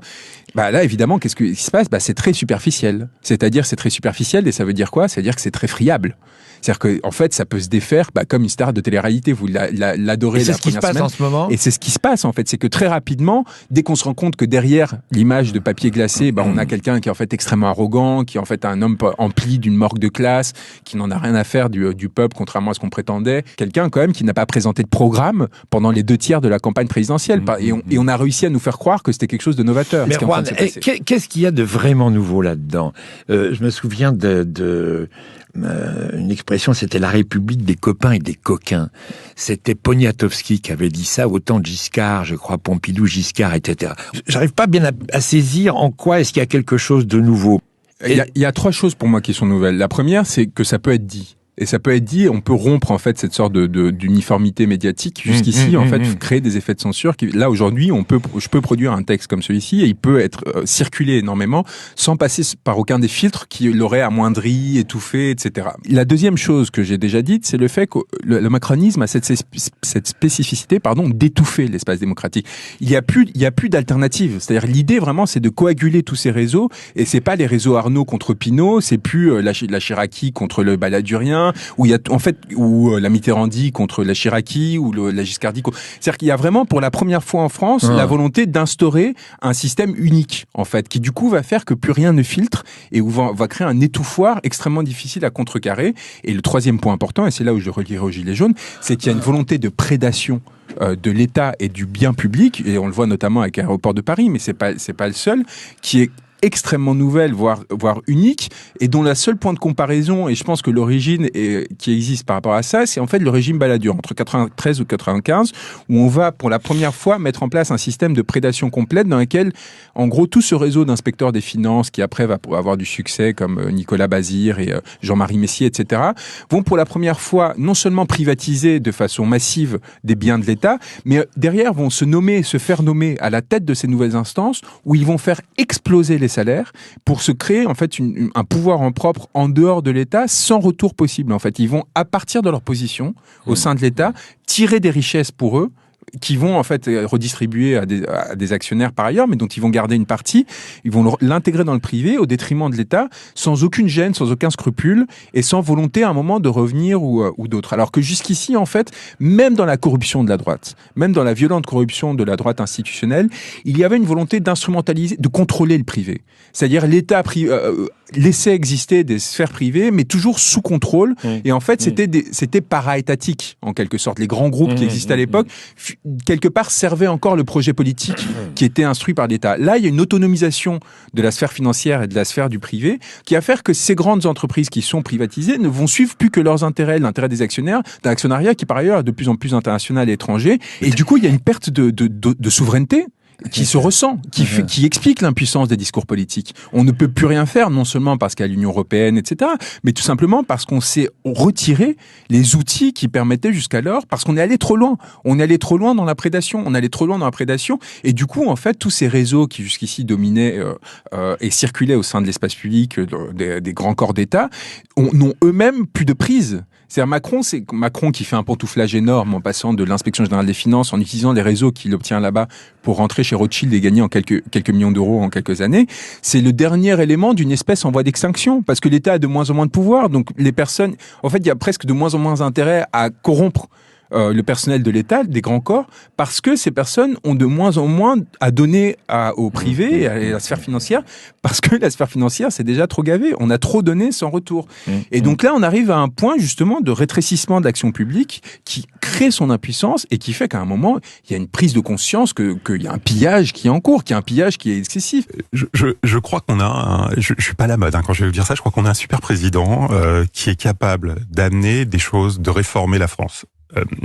Là, évidemment, qu'est-ce qui se passe? C'est très superficiel. C'est-à-dire, c'est très superficiel, et ça veut dire quoi? Ça veut dire que c'est très friable. C'est-à-dire qu'en fait, ça peut se défaire comme une star de télé-réalité. Vous l'adorez la première semaine. C'est ce qui se passe en ce moment. Et c'est ce qui se passe, en fait. C'est que très rapidement, dès qu'on se rend compte que derrière l'image de papier glacé, on a quelqu'un qui est en fait extrêmement arrogant, qui est en fait un homme empli d'une morgue de classe, qui n'en a rien à faire du peuple, contrairement à ce qu'on prétendait. Quelqu'un, quand même, qui n'a pas présenté de programme pendant les 2 tiers de la campagne présidentielle. Et on a réussi à nous faire croire que c'était quelque chose de novateur. Mais Juan, qu'est-ce qu'il y a de vraiment nouveau là-dedans? Je me souviens une expression, c'était la République des copains et des coquins. C'était Poniatowski qui avait dit ça, autant Giscard, je crois, Pompidou, Giscard, etc. J'arrive pas bien à saisir en quoi est-ce qu'il y a quelque chose de nouveau. Il y a 3 choses pour moi qui sont nouvelles. La première, c'est que ça peut être dit. Et ça peut être dit, on peut rompre en fait cette sorte d'uniformité médiatique. Jusqu'ici, en fait, créer des effets de censure. Là, aujourd'hui, je peux produire un texte comme celui-ci et il peut être circulé énormément sans passer par aucun des filtres qui l'auraient amoindri, étouffé, etc. La deuxième chose que j'ai déjà dite, c'est le fait que le macronisme a cette spécificité, d'étouffer l'espace démocratique. Il y a plus d'alternative. C'est-à-dire, l'idée vraiment, c'est de coaguler tous ces réseaux, et c'est pas les réseaux Arnaud contre Pinault, c'est plus la Chiraki contre le Baladurien, Pétain, où il y a en fait où la Mitterrandie contre la Chiraki ou la Giscardie. C'est-à-dire qu'il y a vraiment pour la première fois en France la volonté d'instaurer un système unique en fait, qui du coup va faire que plus rien ne filtre et où va créer un étouffoir extrêmement difficile à contrecarrer. Et le troisième point important, et c'est là où je relierai aux Gilets jaunes, c'est qu'il y a une volonté de prédation de l'État et du bien public, et on le voit notamment avec l'aéroport de Paris, mais c'est pas le seul, qui est extrêmement nouvelle, voire unique, et dont la seule point de comparaison, et je pense que l'origine qui existe par rapport à ça, c'est en fait le régime Balladur, entre 93 ou 95, où on va pour la première fois mettre en place un système de prédation complète dans lequel, en gros, tout ce réseau d'inspecteurs des finances, qui après va avoir du succès, comme Nicolas Bazire et Jean-Marie Messier, etc., vont pour la première fois non seulement privatiser de façon massive des biens de l'État, mais derrière vont se faire nommer à la tête de ces nouvelles instances, où ils vont faire exploser les salaires pour se créer en fait un pouvoir en propre en dehors de l'État sans retour possible. En fait, ils vont à partir de leur position au sein de l'État tirer des richesses pour eux, qui vont en fait redistribuer à des actionnaires par ailleurs, mais dont ils vont garder une partie. Ils vont l'intégrer dans le privé au détriment de l'État, sans aucune gêne, sans aucun scrupule, et sans volonté à un moment de revenir ou d'autre. Alors que jusqu'ici, en fait, même dans la corruption de la droite, même dans la violente corruption de la droite institutionnelle, il y avait une volonté d'instrumentaliser, de contrôler le privé. C'est-à-dire l'État laissait exister des sphères privées, mais toujours sous contrôle. Et en fait, c'était para-étatique, en quelque sorte. Les grands groupes qui existaient à l'époque, quelque part, servaient encore le projet politique qui était instruit par l'État. Là, il y a une autonomisation de la sphère financière et de la sphère du privé qui va faire que ces grandes entreprises qui sont privatisées ne vont suivre plus que leurs intérêts, l'intérêt des actionnaires, d'un actionnariat qui, par ailleurs, est de plus en plus international et étranger. Et du coup, il y a une perte de souveraineté qui se ressent, qui explique l'impuissance des discours politiques. On ne peut plus rien faire, non seulement parce qu'il y a l'Union européenne, etc., mais tout simplement parce qu'on s'est retiré les outils qui permettaient jusqu'alors, parce qu'on est allé trop loin. On est allé trop loin dans la prédation. Et du coup, en fait, tous ces réseaux qui jusqu'ici dominaient et circulaient au sein de l'espace public des grands corps d'État, n'ont eux-mêmes plus de prise. C'est Macron qui fait un pantouflage énorme en passant de l'inspection générale des finances, en utilisant les réseaux qu'il obtient là-bas pour rentrer chez Rothschild et gagner en quelques millions d'euros en quelques années. C'est le dernier élément d'une espèce en voie d'extinction, parce que l'État a de moins en moins de pouvoir, donc les personnes, en fait, il y a presque de moins en moins d'intérêt à corrompre le personnel de l'État, des grands corps, parce que ces personnes ont de moins en moins à donner au privé et à la sphère financière, parce que la sphère financière, c'est déjà trop gavé. On a trop donné sans retour. Et donc là, on arrive à un point, justement, de rétrécissement de l'action publique qui crée son impuissance et qui fait qu'à un moment, il y a une prise de conscience qu'il y a un pillage qui est en cours, qu'il y a un pillage qui est excessif. Je crois qu'on a je suis pas à la mode quand je vais dire ça, je crois qu'on a un super président qui est capable d'amener des choses, de réformer la France.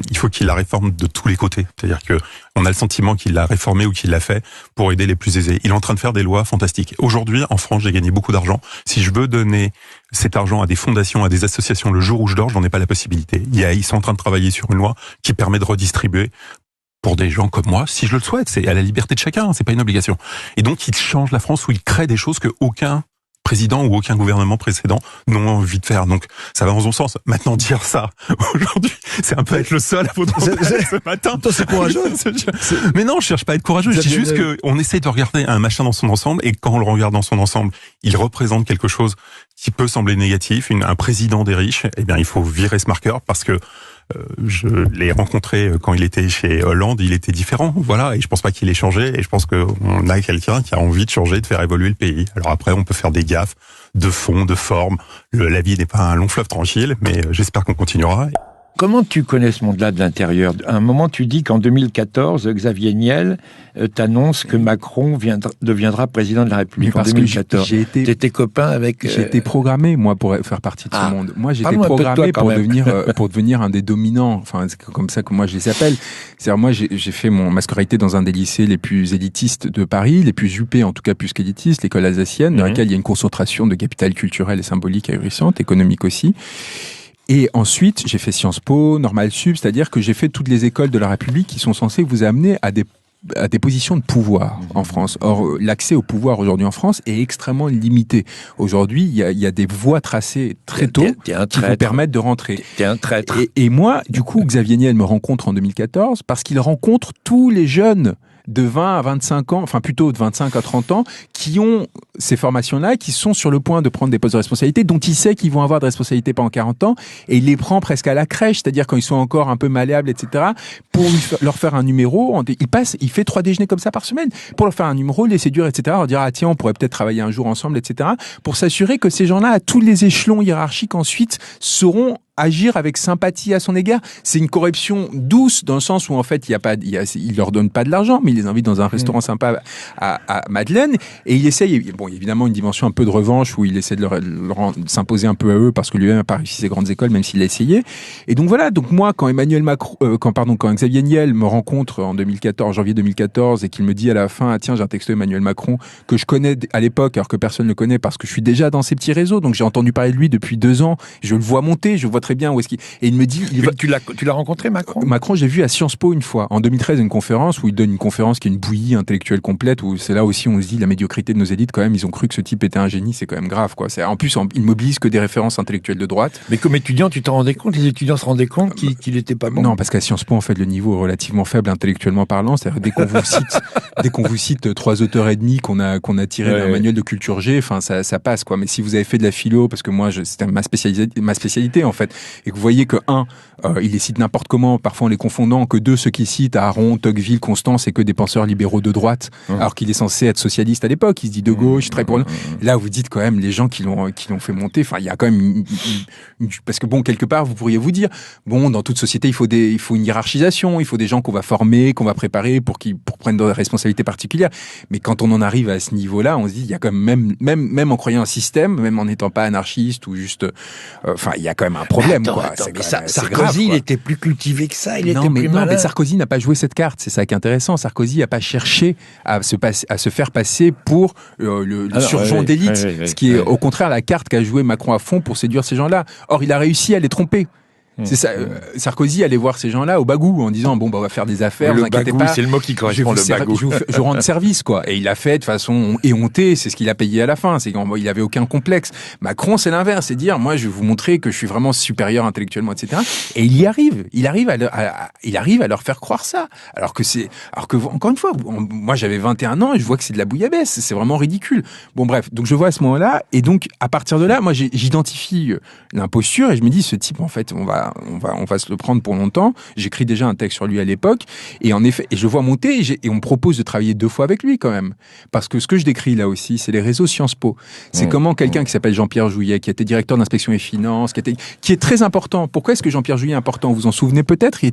Il faut qu'il la réforme de tous les côtés. C'est-à-dire que on a le sentiment qu'il l'a réformé ou qu'il l'a fait pour aider les plus aisés. Il est en train de faire des lois fantastiques. Aujourd'hui, en France, j'ai gagné beaucoup d'argent. Si je veux donner cet argent à des fondations, à des associations, le jour où je dors, j'en ai pas la possibilité. Ils sont en train de travailler sur une loi qui permet de redistribuer pour des gens comme moi, si je le souhaite. C'est à la liberté de chacun, c'est pas une obligation. Et donc, il change la France où il crée des choses que aucun président ou aucun gouvernement précédent n'ont envie de faire. Donc, ça va dans son sens. Maintenant, dire ça, aujourd'hui, c'est un peu être le seul à votre ce matin. Toi, c'est courageux. Mais non, je cherche pas à être courageux. Je dis juste qu'on essaie de regarder un machin dans son ensemble, et quand on le regarde dans son ensemble, il représente quelque chose qui peut sembler négatif. Un président des riches, eh bien, il faut virer ce marqueur, parce que je l'ai rencontré quand il était chez Hollande, il était différent, voilà, et je pense pas qu'il ait changé, et je pense qu'on a quelqu'un qui a envie de changer, de faire évoluer le pays. Alors après, on peut faire des gaffes de fond, de forme. La vie n'est pas un long fleuve tranquille, mais j'espère qu'on continuera. Comment tu connais ce monde-là de l'intérieur ? À un moment, tu dis qu'en 2014, Xavier Niel t'annonce que Macron deviendra président de la République en 2014. T'étais copain avec... J'ai été programmé, moi, pour faire partie de ce monde. Moi, j'étais programmé pour devenir un des dominants. Enfin, c'est comme ça que moi, je les appelle. C'est-à-dire, moi, j'ai fait ma scolarité dans un des lycées les plus élitistes de Paris, les plus huppés, en tout cas plus qu'élitistes, l'école alsacienne, dans laquelle il y a une concentration de capital culturel et symbolique ahurissante, économique aussi. Et ensuite, j'ai fait Sciences Po, Normal Sup, c'est-à-dire que j'ai fait toutes les écoles de la République qui sont censées vous amener à des positions de pouvoir en France. Or, l'accès au pouvoir aujourd'hui en France est extrêmement limité. Aujourd'hui, il y a des voies tracées très tôt qui vous permettent de rentrer. T'es un traître. Et moi, du coup, Xavier Niel me rencontre en 2014 parce qu'il rencontre tous les jeunes de 20 à 25 ans, enfin plutôt de 25 à 30 ans, qui ont ces formations-là, qui sont sur le point de prendre des postes de responsabilité, dont il sait qu'ils vont avoir de responsabilité pendant 40 ans, et il les prend presque à la crèche, c'est-à-dire quand ils sont encore un peu malléables, etc., pour leur faire un numéro. Il fait 3 déjeuners comme ça par semaine, pour leur faire un numéro, les séduire, etc., leur dire, ah tiens, on pourrait peut-être travailler un jour ensemble, etc., pour s'assurer que ces gens-là, à tous les échelons hiérarchiques ensuite, sauront agir avec sympathie à son égard. C'est une corruption douce, dans le sens où en fait il leur donne pas de l'argent, mais il les invite dans un restaurant sympa à Madeleine, et il essaye, bon évidemment une dimension un peu de revanche où il essaie de s'imposer un peu à eux parce que lui-même n'a pas réussi ses grandes écoles, même s'il a essayé. Et donc voilà, donc moi quand quand Xavier Niel me rencontre en janvier 2014 et qu'il me dit à la fin, ah tiens, j'ai un texto Emmanuel Macron que je connais à l'époque alors que personne ne le connaît parce que je suis déjà dans ces petits réseaux, donc j'ai entendu parler de lui depuis 2 ans, je le vois monter, je vois très bien où est-ce qu'il... Et il me dit... Tu l'as rencontré, Macron ? Macron, j'ai vu à Sciences Po une fois, en 2013, une conférence où il donne une conférence qui est une bouillie intellectuelle complète, où c'est là aussi on se dit la médiocrité de nos élites, quand même, ils ont cru que ce type était un génie, c'est quand même grave, quoi. En plus, il mobilise que des références intellectuelles de droite. Mais comme étudiant, tu t'en rendais compte ? Les étudiants se rendaient compte qu'il était pas bon ? Non, parce qu'à Sciences Po, en fait, le niveau est relativement faible intellectuellement parlant, c'est-à-dire dès qu'on vous cite 3 auteurs et demi qu'on a tiré d'un manuel de culture G, enfin, ça passe, quoi. Mais si vous avez fait de la philo, parce que moi, c'était ma spécialité, en fait, et que vous voyez que il les cite n'importe comment, parfois en les confondant, que 2, ceux qu'il cite, Aron, Tocqueville, Constant, c'est que des penseurs libéraux de droite, alors qu'il est censé être socialiste à l'époque, il se dit de gauche, très pour... Là, vous dites quand même, les gens qui l'ont fait monter, enfin, il y a quand même parce que bon, quelque part, vous pourriez vous dire, bon, dans toute société, il faut une hiérarchisation, il faut des gens qu'on va former, qu'on va préparer pour prendre des responsabilités particulières. Mais quand on en arrive à ce niveau-là, on se dit, il y a quand même en croyant un système, même en n'étant pas anarchiste ou juste, enfin, il y a quand même un problème, quoi. Mais Sarkozy, il était plus cultivé que ça, il était plus malin. Non, mais Sarkozy n'a pas joué cette carte, c'est ça qui est intéressant. Sarkozy n'a pas cherché à se faire passer pour le surgeon d'élite, ce qui est au contraire la carte qu'a joué Macron à fond pour séduire ces gens-là. Or, il a réussi à les tromper. C'est ça. Sarkozy allait voir ces gens-là au bagou en disant bon, on va faire des affaires, vous inquiétez pas. C'est le mot qui correspond, le bagou. Je rends service, quoi. Et il a fait de façon éhontée, c'est ce qu'il a payé à la fin. C'est qu'il avait aucun complexe. Macron, c'est l'inverse, c'est dire moi, je vais vous montrer que je suis vraiment supérieur intellectuellement, etc. Et il y arrive. Il arrive à leur faire croire ça. Alors que encore une fois, moi j'avais 21 ans et je vois que c'est de la bouillabaisse. C'est vraiment ridicule. Bon, bref. Donc je vois à ce moment-là, et donc à partir de là, moi j'identifie l'imposture et je me dis ce type, en fait, on va se le prendre pour longtemps. J'écris déjà un texte sur lui à l'époque, et en effet, et je vois monter, et on me propose de travailler 2 fois avec lui quand même, parce que ce que je décris là aussi, c'est les réseaux Sciences Po. C'est comment quelqu'un qui s'appelle Jean-Pierre Jouyet, qui était directeur d'inspection et finances, qui est très important. Pourquoi est-ce que Jean-Pierre Jouyet est important ? Vous vous en souvenez peut-être, il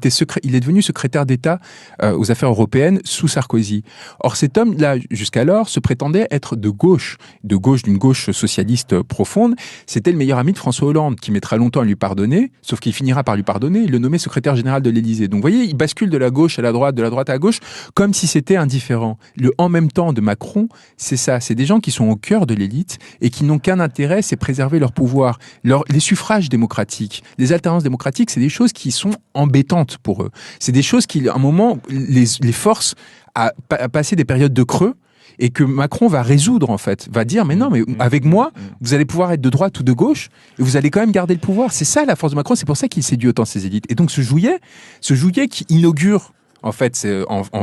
est devenu secrétaire d'État aux affaires européennes sous Sarkozy. Or cet homme-là, jusqu'alors, se prétendait être de gauche, d'une gauche socialiste profonde. C'était le meilleur ami de François Hollande, qui mettra longtemps à lui pardonner, sauf qu'il finira par lui pardonner, il le nommait secrétaire général de l'Élysée. Donc vous voyez, il bascule de la gauche à la droite, de la droite à la gauche, comme si c'était indifférent. Le en même temps de Macron, c'est ça, c'est des gens qui sont au cœur de l'élite et qui n'ont qu'un intérêt, c'est préserver leur pouvoir. Les suffrages démocratiques, les alternances démocratiques, c'est des choses qui sont embêtantes pour eux. C'est des choses qui, à un moment, les forcent à passer des périodes de creux, et que Macron va résoudre, en fait, va dire mais non, mais avec moi vous allez pouvoir être de droite ou de gauche et vous allez quand même garder le pouvoir. C'est ça la force de Macron, c'est pour ça qu'il séduit autant ses élites. Et donc ce Jouyet qui inaugure, en fait, en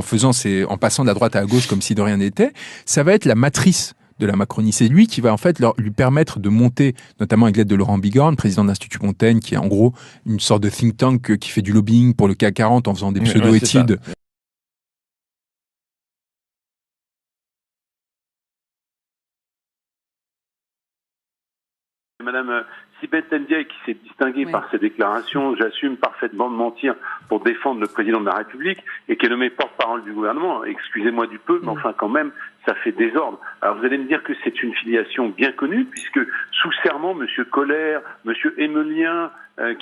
passant de la droite à la gauche comme si de rien n'était, ça va être la matrice de la Macronie. C'est lui qui va en fait lui permettre de monter, notamment avec l'aide de Laurent Bigorne, président de l'Institut Montaigne, qui est en gros une sorte de think tank qui fait du lobbying pour le CAC 40 en faisant des pseudo-études. Madame Sibeth Ndiaye, qui s'est distinguée par ses déclarations, j'assume parfaitement de mentir pour défendre le président de la République, et qui est nommé porte-parole du gouvernement. Excusez-moi du peu, mais enfin quand même, ça fait désordre. Alors vous allez me dire que c'est une filiation bien connue, puisque sous serment, Monsieur Collère, Monsieur Emelien,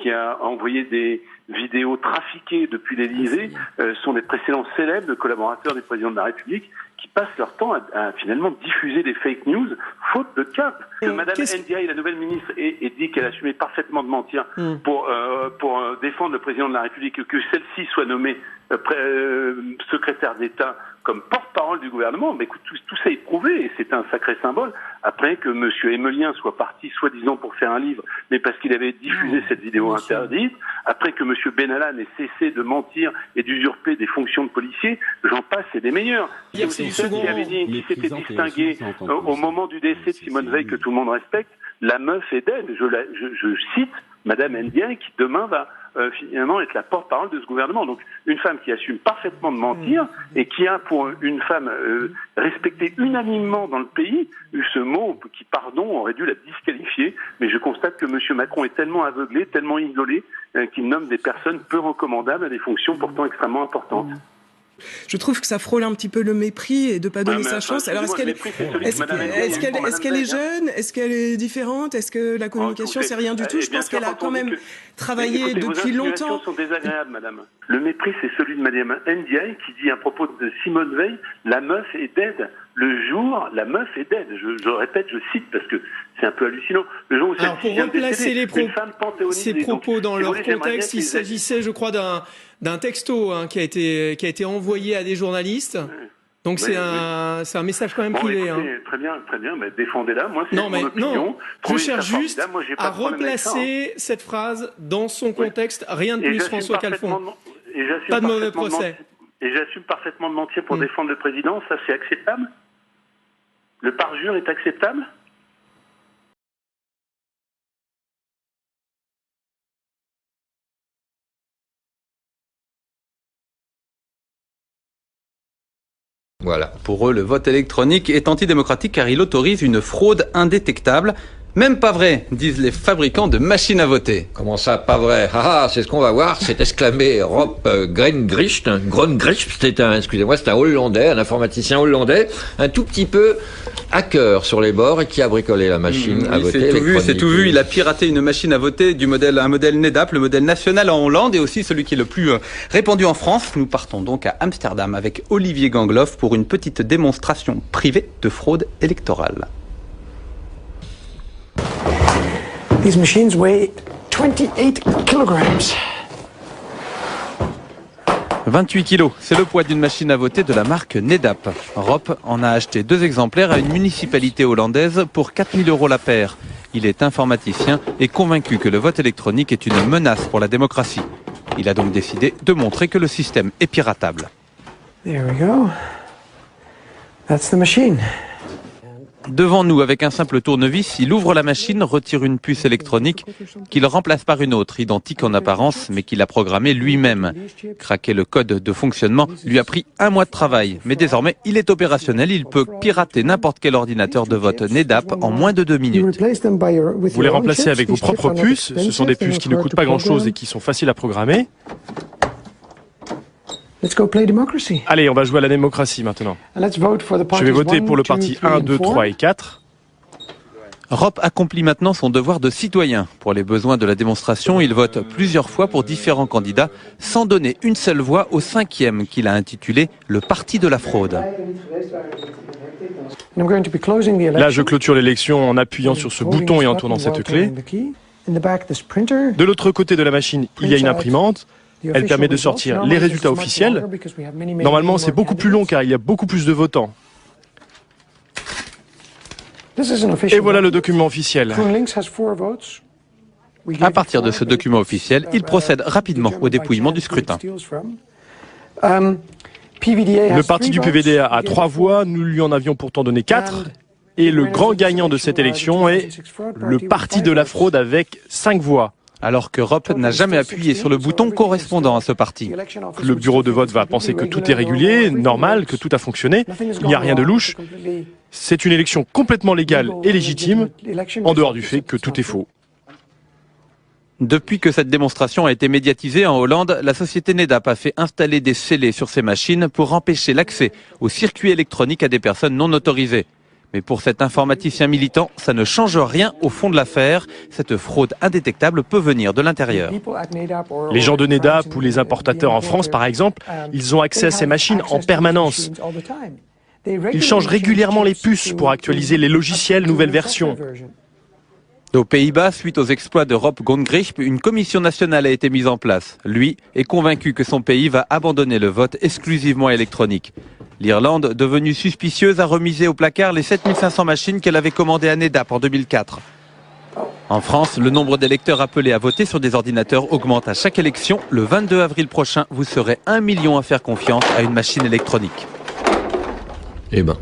qui a envoyé des vidéos trafiquées depuis l'Élysée, sont des précédents célèbres de collaborateurs du président de la République, qui passent leur temps à finalement diffuser des fake news, faute de cap. Que Madame Ndiaye, la nouvelle ministre, ait dit qu'elle assumait parfaitement de mentir pour défendre le président de la République, que celle-ci soit nommée secrétaire d'État comme porte-parole du gouvernement, mais écoute, tout ça est prouvé et c'est un sacré symbole. Après que M. Emelien soit parti soi-disant pour faire un livre, mais parce qu'il avait diffusé cette vidéo interdite, après que M. Benalla ait cessé de mentir et d'usurper des fonctions de policier, j'en passe, c'est des meilleurs. Il y a aussi ceux qui avait dit qu'il s'était distingué au moment du décès de Simone Veil, que tout le monde respecte, la meuf est dead. Je cite Madame Ndiaye qui demain va finalement être la porte-parole de ce gouvernement. Donc une femme qui assume parfaitement de mentir et qui a pour une femme respectée unanimement dans le pays eu ce mot qui, pardon, aurait dû la disqualifier. Mais je constate que M. Macron est tellement aveuglé, tellement isolé qu'il nomme des personnes peu recommandables à des fonctions pourtant extrêmement importantes. Je trouve que ça frôle un petit peu le mépris et de pas donner sa chance. Alors est-ce qu'elle est jeune? Est-ce qu'elle est différente? Est-ce que la communication c'est rien du tout? Je pense qu'elle a quand même travaillé depuis longtemps. Vos sont désagréables, madame. Le mépris, c'est celui de Madame Ndiaye qui dit à propos de Simone Veil, la meuf est dead. Le jour, la meuf est dead. Je répète, je cite parce que c'est un peu hallucinant. Le jour où pour replacer ces propos dans leur contexte, il s'agissait, je crois, d'un texto qui a été envoyé à des journalistes. Donc c'est un message quand même privé. Écoutez, très bien, mais défendez-la. Moi, c'est mon opinion. Non, je cherche juste à replacer cette phrase dans son contexte. Rien de plus, François Calfon. Pas de mauvais procès. Et j'assume parfaitement de mentir pour défendre le président. Ça, c'est acceptable? Le parjure est acceptable? Voilà. Pour eux, le vote électronique est antidémocratique car il autorise une fraude indétectable. Même pas vrai, disent les fabricants de machines à voter. Comment ça, pas vrai? C'est ce qu'on va voir, c'est exclamé Rob Grongricht, c'est un Hollandais, un informaticien hollandais, un tout petit peu hacker sur les bords et qui a bricolé la machine à voter électronique. C'est tout vu, il a piraté une machine à voter un modèle NEDAP, le modèle national en Hollande et aussi celui qui est le plus répandu en France. Nous partons donc à Amsterdam avec Olivier Gangloff pour une petite démonstration privée de fraude électorale. These machines weigh 28 kilograms. 28 kilos, c'est le poids d'une machine à voter de la marque NEDAP. Rob en a acheté 2 exemplaires à une municipalité hollandaise pour 4 000 € la paire. Il est informaticien et convaincu que le vote électronique est une menace pour la démocratie. Il a donc décidé de montrer que le système est piratable. There we go. That's the machine. Devant nous, avec un simple tournevis, il ouvre la machine, retire une puce électronique qu'il remplace par une autre, identique en apparence, mais qu'il a programmée lui-même. Craquer le code de fonctionnement lui a pris 1 mois de travail, mais désormais, il est opérationnel, il peut pirater n'importe quel ordinateur de vote NEDAP en moins de 2 minutes. Vous les remplacez avec vos propres puces, ce sont des puces qui ne coûtent pas grand-chose et qui sont faciles à programmer. Let's go play democracy. Allez, on va jouer à la démocratie maintenant. Je vais voter pour le parti 1, 2, 3 et 4. Rob accomplit maintenant son devoir de citoyen. Pour les besoins de la démonstration, il vote plusieurs fois pour différents candidats, sans donner une seule voix au 5e qu'il a intitulé « Le Parti de la fraude ». Là, je clôture l'élection en appuyant sur ce bouton et en tournant cette clé. De l'autre côté de la machine, il y a une imprimante. Elle permet de sortir les résultats officiels. Normalement, c'est beaucoup plus long car il y a beaucoup plus de votants. Et voilà le document officiel. À partir de ce document officiel, il procède rapidement au dépouillement du scrutin. Le parti du PVDA a 3 voix, nous lui en avions pourtant donné 4. Et le grand gagnant de cette élection est le Parti de la fraude avec 5 voix. Alors que Rob n'a jamais appuyé sur le bouton correspondant à ce parti. Le bureau de vote va penser que tout est régulier, normal, que tout a fonctionné. Il n'y a rien de louche. C'est une élection complètement légale et légitime, en dehors du fait que tout est faux. Depuis que cette démonstration a été médiatisée en Hollande, la société NEDAP a fait installer des scellés sur ses machines pour empêcher l'accès aux circuits électroniques à des personnes non autorisées. Mais pour cet informaticien militant, ça ne change rien au fond de l'affaire. Cette fraude indétectable peut venir de l'intérieur. Les gens de NEDAP ou les importateurs en France, par exemple, ils ont accès à ces machines en permanence. Ils changent régulièrement les puces pour actualiser les logiciels nouvelles versions. Aux Pays-Bas, suite aux exploits de Rob Gongrijp, une commission nationale a été mise en place. Lui est convaincu que son pays va abandonner le vote exclusivement électronique. L'Irlande, devenue suspicieuse, a remisé au placard les 7500 machines qu'elle avait commandées à NEDAP en 2004. En France, le nombre d'électeurs appelés à voter sur des ordinateurs augmente à chaque élection. Le 22 avril prochain, vous serez 1 million à faire confiance à une machine électronique. Eh ben.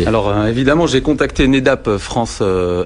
Alors évidemment, j'ai contacté NEDAP France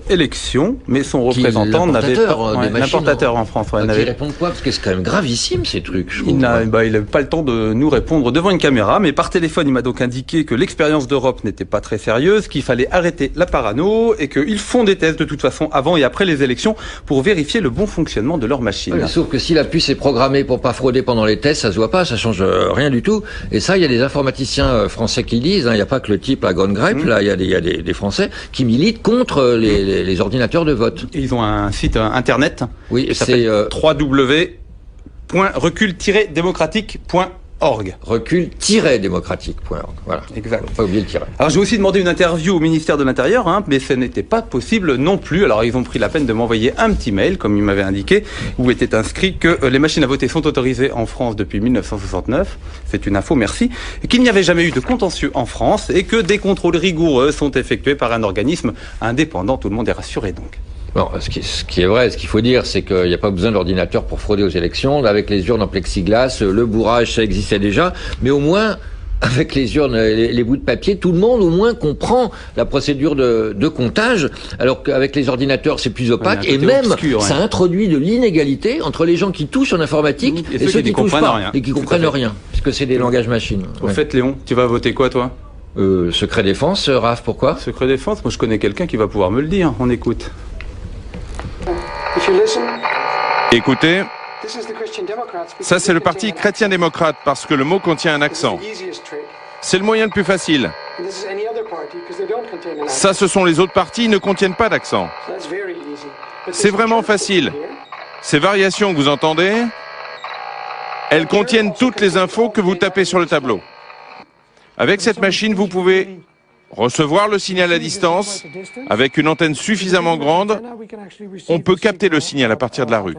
Élections, mais son représentant n'avait pas l'importateur en France. Qui répond quoi? Parce que c'est quand même gravissime ces trucs. Il n'avait pas le temps de nous répondre devant une caméra, mais par téléphone, il m'a donc indiqué que l'expérience d'Europe n'était pas très sérieuse, qu'il fallait arrêter la parano et qu'ils font des tests de toute façon avant et après les élections pour vérifier le bon fonctionnement de leur machine. Oui, sauf que si la puce est programmée pour pas frauder pendant les tests, ça se voit pas, ça change rien du tout. Et ça, il y a des informaticiens français qui disent. Il n'y a pas que le type à Gongrijp. Là, il y a des Français qui militent contre les ordinateurs de vote. Et ils ont un site internet. Oui, c'est www.recul-démocratique.org. Recul-démocratique.org. Voilà. Exact. Faut pas oublier le tiret. Alors j'ai aussi demandé une interview au ministère de l'Intérieur, mais ce n'était pas possible non plus. Alors ils ont pris la peine de m'envoyer un petit mail, comme ils m'avaient indiqué, où était inscrit que les machines à voter sont autorisées en France depuis 1969. C'est une info, merci. Et qu'il n'y avait jamais eu de contentieux en France et que des contrôles rigoureux sont effectués par un organisme indépendant. Tout le monde est rassuré donc. Bon, ce qui est vrai, ce qu'il faut dire, c'est qu'il n'y a pas besoin d'ordinateur pour frauder aux élections. Avec les urnes en plexiglas, le bourrage, ça existait déjà. Mais au moins, avec les urnes, les bouts de papier, tout le monde au moins comprend la procédure de comptage. Alors qu'avec les ordinateurs, c'est plus opaque. Et même, obscur, ça introduit de l'inégalité entre les gens qui touchent en informatique et ceux qui touchent pas. Et qui comprennent rien. Puisque c'est des langages machines. Au fait, Léon, tu vas voter quoi, toi? Secret défense, Raph, pourquoi? Secret défense, moi je connais quelqu'un qui va pouvoir me le dire. On écoute. Écoutez, ça c'est le parti chrétien-démocrate parce que le mot contient un accent. C'est le moyen le plus facile. Ça, ce sont les autres partis, ils ne contiennent pas d'accent. C'est vraiment facile. Ces variations que vous entendez, elles contiennent toutes les infos que vous tapez sur le tableau. Avec cette machine, vous pouvez recevoir le signal à distance. Avec une antenne suffisamment grande, on peut capter le signal à partir de la rue.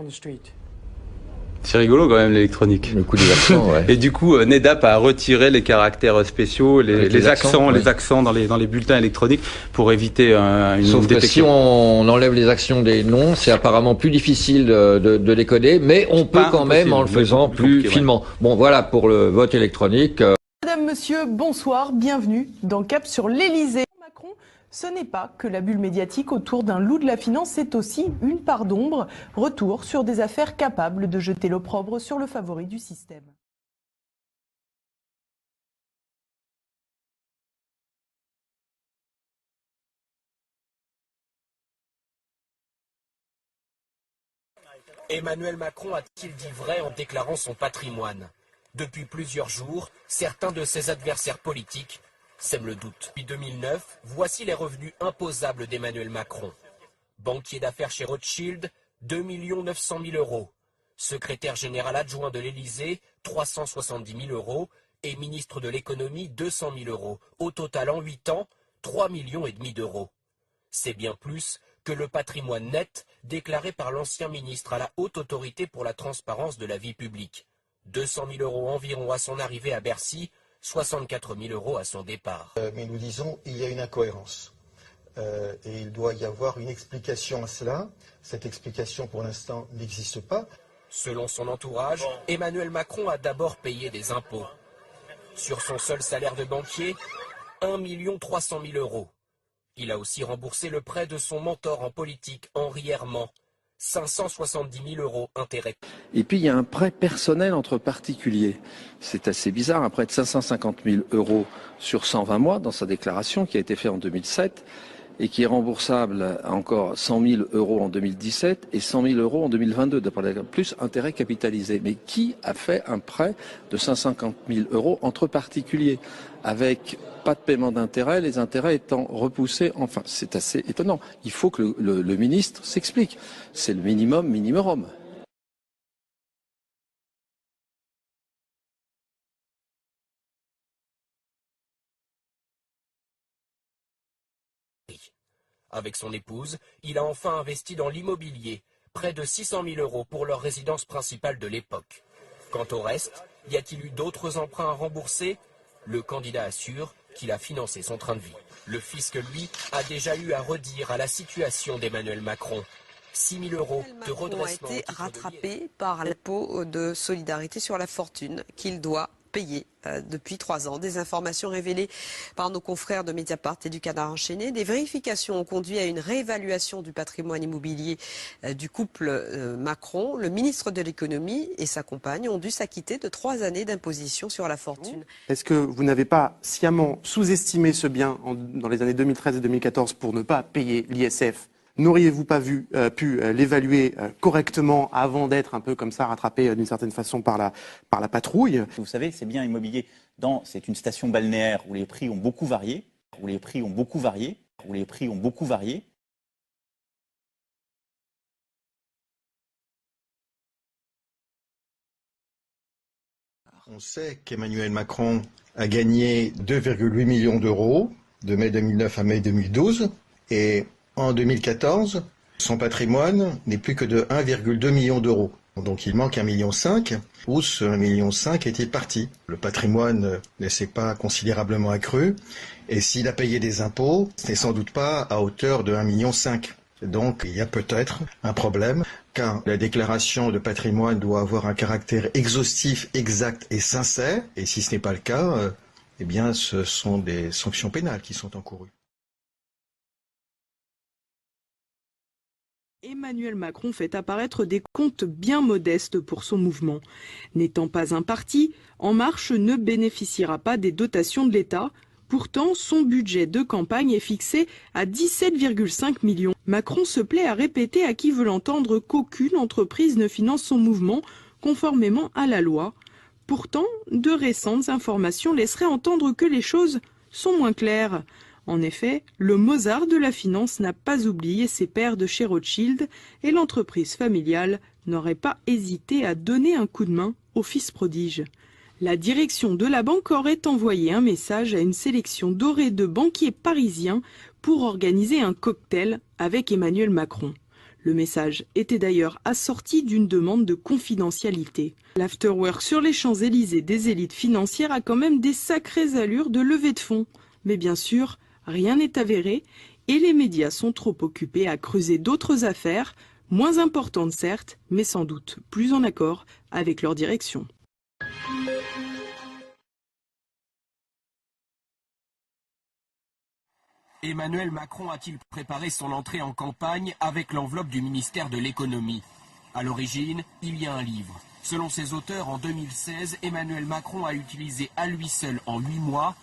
C'est rigolo quand même l'électronique. Le coup des accents, ouais. Et du coup, NEDAP a retiré les caractères spéciaux, les accents dans les bulletins électroniques pour éviter une Sauf détection. Que si on enlève les actions des noms, c'est apparemment plus difficile de les coder, mais on peut quand même en le faisant plus finement. Bon, voilà pour le vote électronique. Madame, monsieur, bonsoir, bienvenue dans Cap sur l'Elysée. Macron, ce n'est pas que la bulle médiatique autour d'un loup de la finance, c'est aussi une part d'ombre. Retour sur des affaires capables de jeter l'opprobre sur le favori du système. Emmanuel Macron a-t-il dit vrai en déclarant son patrimoine ? Depuis plusieurs jours, certains de ses adversaires politiques sèment le doute. Depuis 2009, voici les revenus imposables d'Emmanuel Macron. Banquier d'affaires chez Rothschild, 2 900 000 euros. Secrétaire général adjoint de l'Élysée, 370 000 euros. Et ministre de l'économie, 200 000 euros. Au total, en 8 ans, 3,5 millions d'euros. C'est bien plus que le patrimoine net déclaré par l'ancien ministre à la Haute Autorité pour la transparence de la vie publique. 200 000 euros environ à son arrivée à Bercy, 64 000 euros à son départ. Mais nous disons qu'il y a une incohérence. Et il doit y avoir une explication à cela. Cette explication, pour l'instant, n'existe pas. Selon son entourage, Emmanuel Macron a d'abord payé des impôts. Sur son seul salaire de banquier, 1 300 000 euros. Il a aussi remboursé le prêt de son mentor en politique, Henri Herman. 570 000 euros intérêts. Et puis il y a un prêt personnel entre particuliers. C'est assez bizarre, un prêt de 550 000 euros sur 120 mois dans sa déclaration qui a été fait en 2007 et qui est remboursable à encore 100 000 euros en 2017 et 100 000 euros en 2022, plus intérêt capitalisé. Mais qui a fait un prêt de 550 000 euros entre particuliers avec pas de paiement d'intérêt, les intérêts étant repoussés, enfin, c'est assez étonnant. Il faut que le ministre s'explique. C'est le minimum minimorum. Avec son épouse, il a enfin investi dans l'immobilier, près de 600 000 € pour leur résidence principale de l'époque. Quant au reste, y a-t-il eu d'autres emprunts à rembourser? Le candidat assure qu'il a financé son train de vie. Le fisc, lui, a déjà eu à redire à la situation d'Emmanuel Macron. 6 000 € de redressement a été rattrapé par l'impôt de solidarité sur la fortune qu'il doit payer depuis 3 ans. Des informations révélées par nos confrères de Mediapart et du Canard enchaîné. Des vérifications ont conduit à une réévaluation du patrimoine immobilier du couple Macron. Le ministre de l'économie et sa compagne ont dû s'acquitter de 3 années d'imposition sur la fortune. Est-ce que vous n'avez pas sciemment sous-estimé ce bien dans les années 2013 et 2014 pour ne pas payer l'ISF? N'auriez-vous pas pu l'évaluer correctement avant d'être un peu comme ça rattrapé d'une certaine façon par la patrouille? Vous savez, ces biens immobiliers, c'est une station balnéaire où les prix ont beaucoup varié, On sait qu'Emmanuel Macron a gagné 2,8 millions d'euros de mai 2009 à mai 2012 et en 2014, son patrimoine n'est plus que de 1,2 million d'euros. Donc il manque 1,5 million, où ce 1,5 million était parti. Le patrimoine ne s'est pas considérablement accru, et s'il a payé des impôts, ce n'est sans doute pas à hauteur de 1,5 million. Donc il y a peut-être un problème, car la déclaration de patrimoine doit avoir un caractère exhaustif, exact et sincère, et si ce n'est pas le cas, eh bien ce sont des sanctions pénales qui sont encourues. Emmanuel Macron fait apparaître des comptes bien modestes pour son mouvement. N'étant pas un parti, En Marche ne bénéficiera pas des dotations de l'État. Pourtant, son budget de campagne est fixé à 17,5 millions. Macron se plaît à répéter à qui veut l'entendre qu'aucune entreprise ne finance son mouvement, conformément à la loi. Pourtant, de récentes informations laisseraient entendre que les choses sont moins claires. En effet, le Mozart de la finance n'a pas oublié ses pères de chez Rothschild et l'entreprise familiale n'aurait pas hésité à donner un coup de main au fils prodige. La direction de la banque aurait envoyé un message à une sélection dorée de banquiers parisiens pour organiser un cocktail avec Emmanuel Macron. Le message était d'ailleurs assorti d'une demande de confidentialité. L'afterwork sur les Champs-Élysées des élites financières a quand même des sacrées allures de levée de fonds. Mais bien sûr, rien n'est avéré et les médias sont trop occupés à creuser d'autres affaires, moins importantes certes, mais sans doute plus en accord avec leur direction. Emmanuel Macron a-t-il préparé son entrée en campagne avec l'enveloppe du ministère de l'économie? À l'origine, il y a un livre. Selon ses auteurs, en 2016, Emmanuel Macron a utilisé à lui seul en 8 mois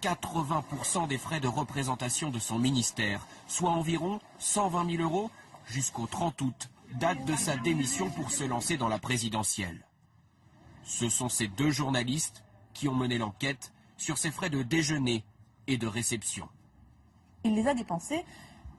80% des frais de représentation de son ministère, soit environ 120 000 € jusqu'au 30 août, date de sa démission pour se lancer dans la présidentielle. Ce sont ces 2 journalistes qui ont mené l'enquête sur ses frais de déjeuner et de réception. Il les a dépensés,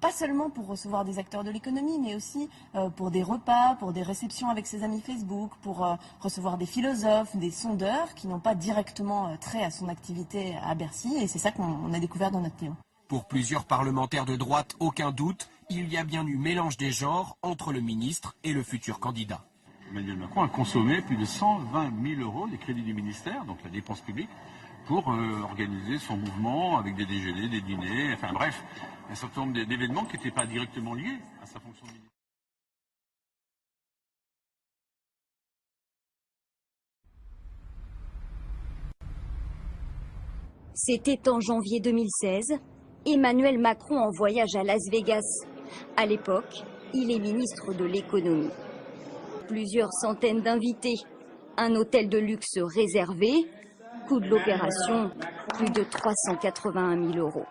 pas seulement pour recevoir des acteurs de l'économie, mais aussi pour des repas, pour des réceptions avec ses amis Facebook, pour recevoir des philosophes, des sondeurs qui n'ont pas directement trait à son activité à Bercy. Et c'est ça qu'on a découvert dans notre Théo. Pour plusieurs parlementaires de droite, aucun doute, il y a bien eu mélange des genres entre le ministre et le futur candidat. Emmanuel Macron a consommé plus de 120 000 € des crédits du ministère, donc la dépense publique, pour organiser son mouvement avec des déjeuners, des dîners, enfin bref, un certain nombre d'événements qui n'étaient pas directement liés à sa fonction de ministre. C'était en janvier 2016, Emmanuel Macron en voyage à Las Vegas. À l'époque, il est ministre de l'économie. Plusieurs centaines d'invités, un hôtel de luxe réservé, coût de l'opération, plus de 381 000 €.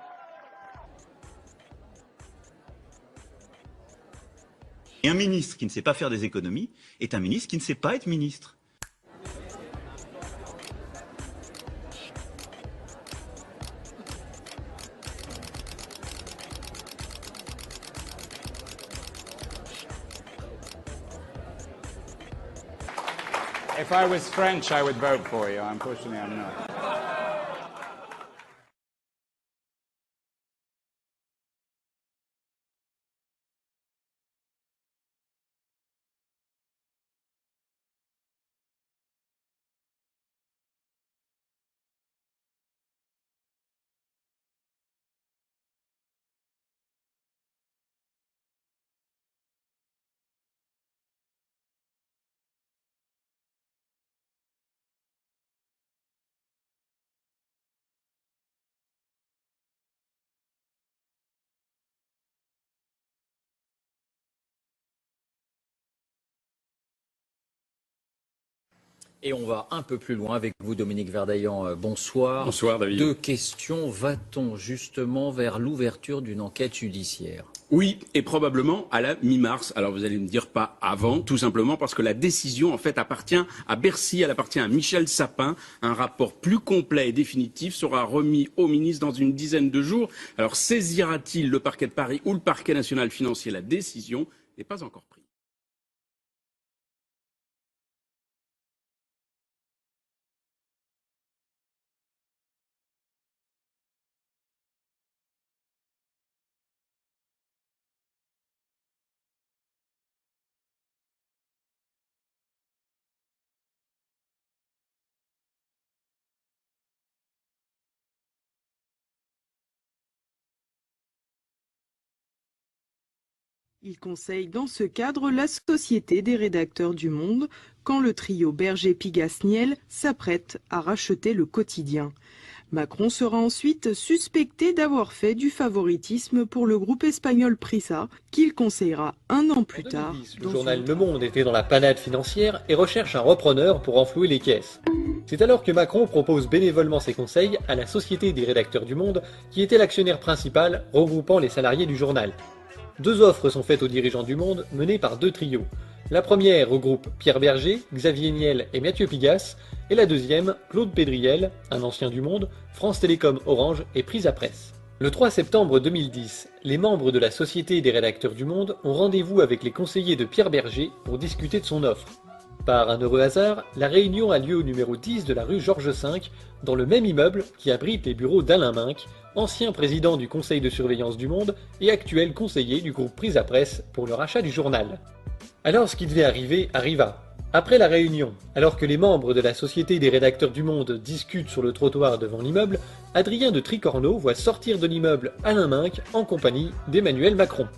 Et un ministre qui ne sait pas faire des économies est un ministre qui ne sait pas être ministre. If I was French, I would vote for you. Unfortunately, I'm not. Et on va un peu plus loin avec vous, Dominique Verdaillan. Bonsoir. Bonsoir, David. 2 questions. Va-t-on justement vers l'ouverture d'une enquête judiciaire ? Oui, et probablement à la mi-mars. Alors vous allez me dire pas avant, tout simplement parce que la décision en fait appartient à Bercy, elle appartient à Michel Sapin. Un rapport plus complet et définitif sera remis au ministre dans une dizaine de jours. Alors saisira-t-il le parquet de Paris ou le parquet national financier? La décision n'est pas encore prise. Il conseille dans ce cadre la Société des rédacteurs du Monde quand le trio Berger-Pigasse-Niel s'apprête à racheter le quotidien. Macron sera ensuite suspecté d'avoir fait du favoritisme pour le groupe espagnol Prisa, qu'il conseillera un an plus tard. Le journal Le Monde était dans la panade financière et recherche un repreneur pour enflouer les caisses. C'est alors que Macron propose bénévolement ses conseils à la Société des rédacteurs du Monde, qui était l'actionnaire principal regroupant les salariés du journal. 2 offres sont faites aux dirigeants du Monde, menées par 2 trios. La première regroupe Pierre Berger, Xavier Niel et Mathieu Pigasse, et la deuxième, Claude Pédriel, un ancien du Monde, France Télécom Orange et Prisa Presse. Le 3 septembre 2010, les membres de la Société des rédacteurs du Monde ont rendez-vous avec les conseillers de Pierre Berger pour discuter de son offre. Par un heureux hasard, la réunion a lieu au numéro 10 de la rue Georges V, dans le même immeuble qui abrite les bureaux d'Alain Minc, ancien président du conseil de surveillance du Monde et actuel conseiller du groupe Prisa Presse pour le rachat du journal. Alors ce qui devait arriver arriva. Après la réunion, alors que les membres de la Société des rédacteurs du Monde discutent sur le trottoir devant l'immeuble, Adrien de Tricorneau voit sortir de l'immeuble Alain Minc en compagnie d'Emmanuel Macron.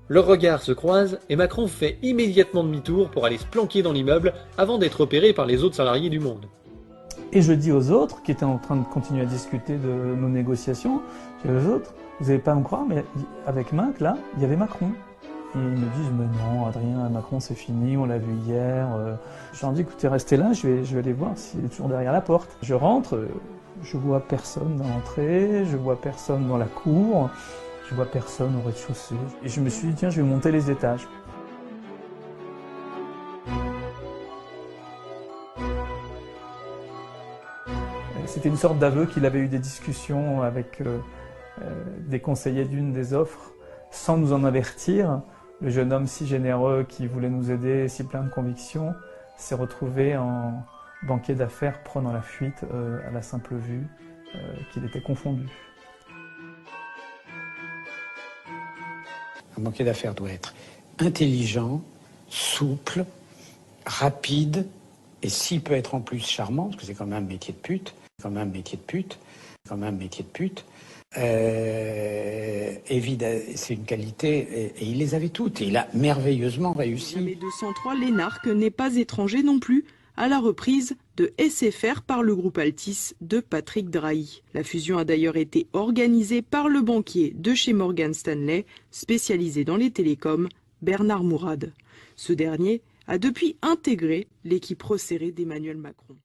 Leurs regards se croisent et Macron fait immédiatement demi-tour pour aller se planquer dans l'immeuble avant d'être repéré par les autres salariés du Monde. Et je dis aux autres, qui étaient en train de continuer à discuter de nos négociations, je dis aux autres, vous n'allez pas à me croire, mais avec Minc, là, il y avait Macron. Et ils me disent, mais non, Adrien, Macron, c'est fini, on l'a vu hier. Je leur dis, écoutez, restez là, je vais aller voir s'il est toujours derrière la porte. Je rentre, je vois personne dans l'entrée, je vois personne dans la cour, je vois personne au rez-de-chaussée. Et je me suis dit, tiens, je vais monter les étages. C'était une sorte d'aveu qu'il avait eu des discussions avec des conseillers d'une des offres, sans nous en avertir. Le jeune homme si généreux qui voulait nous aider, si plein de convictions, s'est retrouvé en banquier d'affaires prenant la fuite à la simple vue qu'il était confondu. Un banquier d'affaires doit être intelligent, souple, rapide, et s'il peut être en plus charmant, parce que c'est quand même un métier de pute, c'est une qualité, et il les avait toutes, et il a merveilleusement réussi. Mais 203, l'énarque n'est pas étranger non plus à la reprise de SFR par le groupe Altis de Patrick Drahi. La fusion a d'ailleurs été organisée par le banquier de chez Morgan Stanley, spécialisé dans les télécoms, Bernard Mourad. Ce dernier a depuis intégré l'équipe resserrée d'Emmanuel Macron.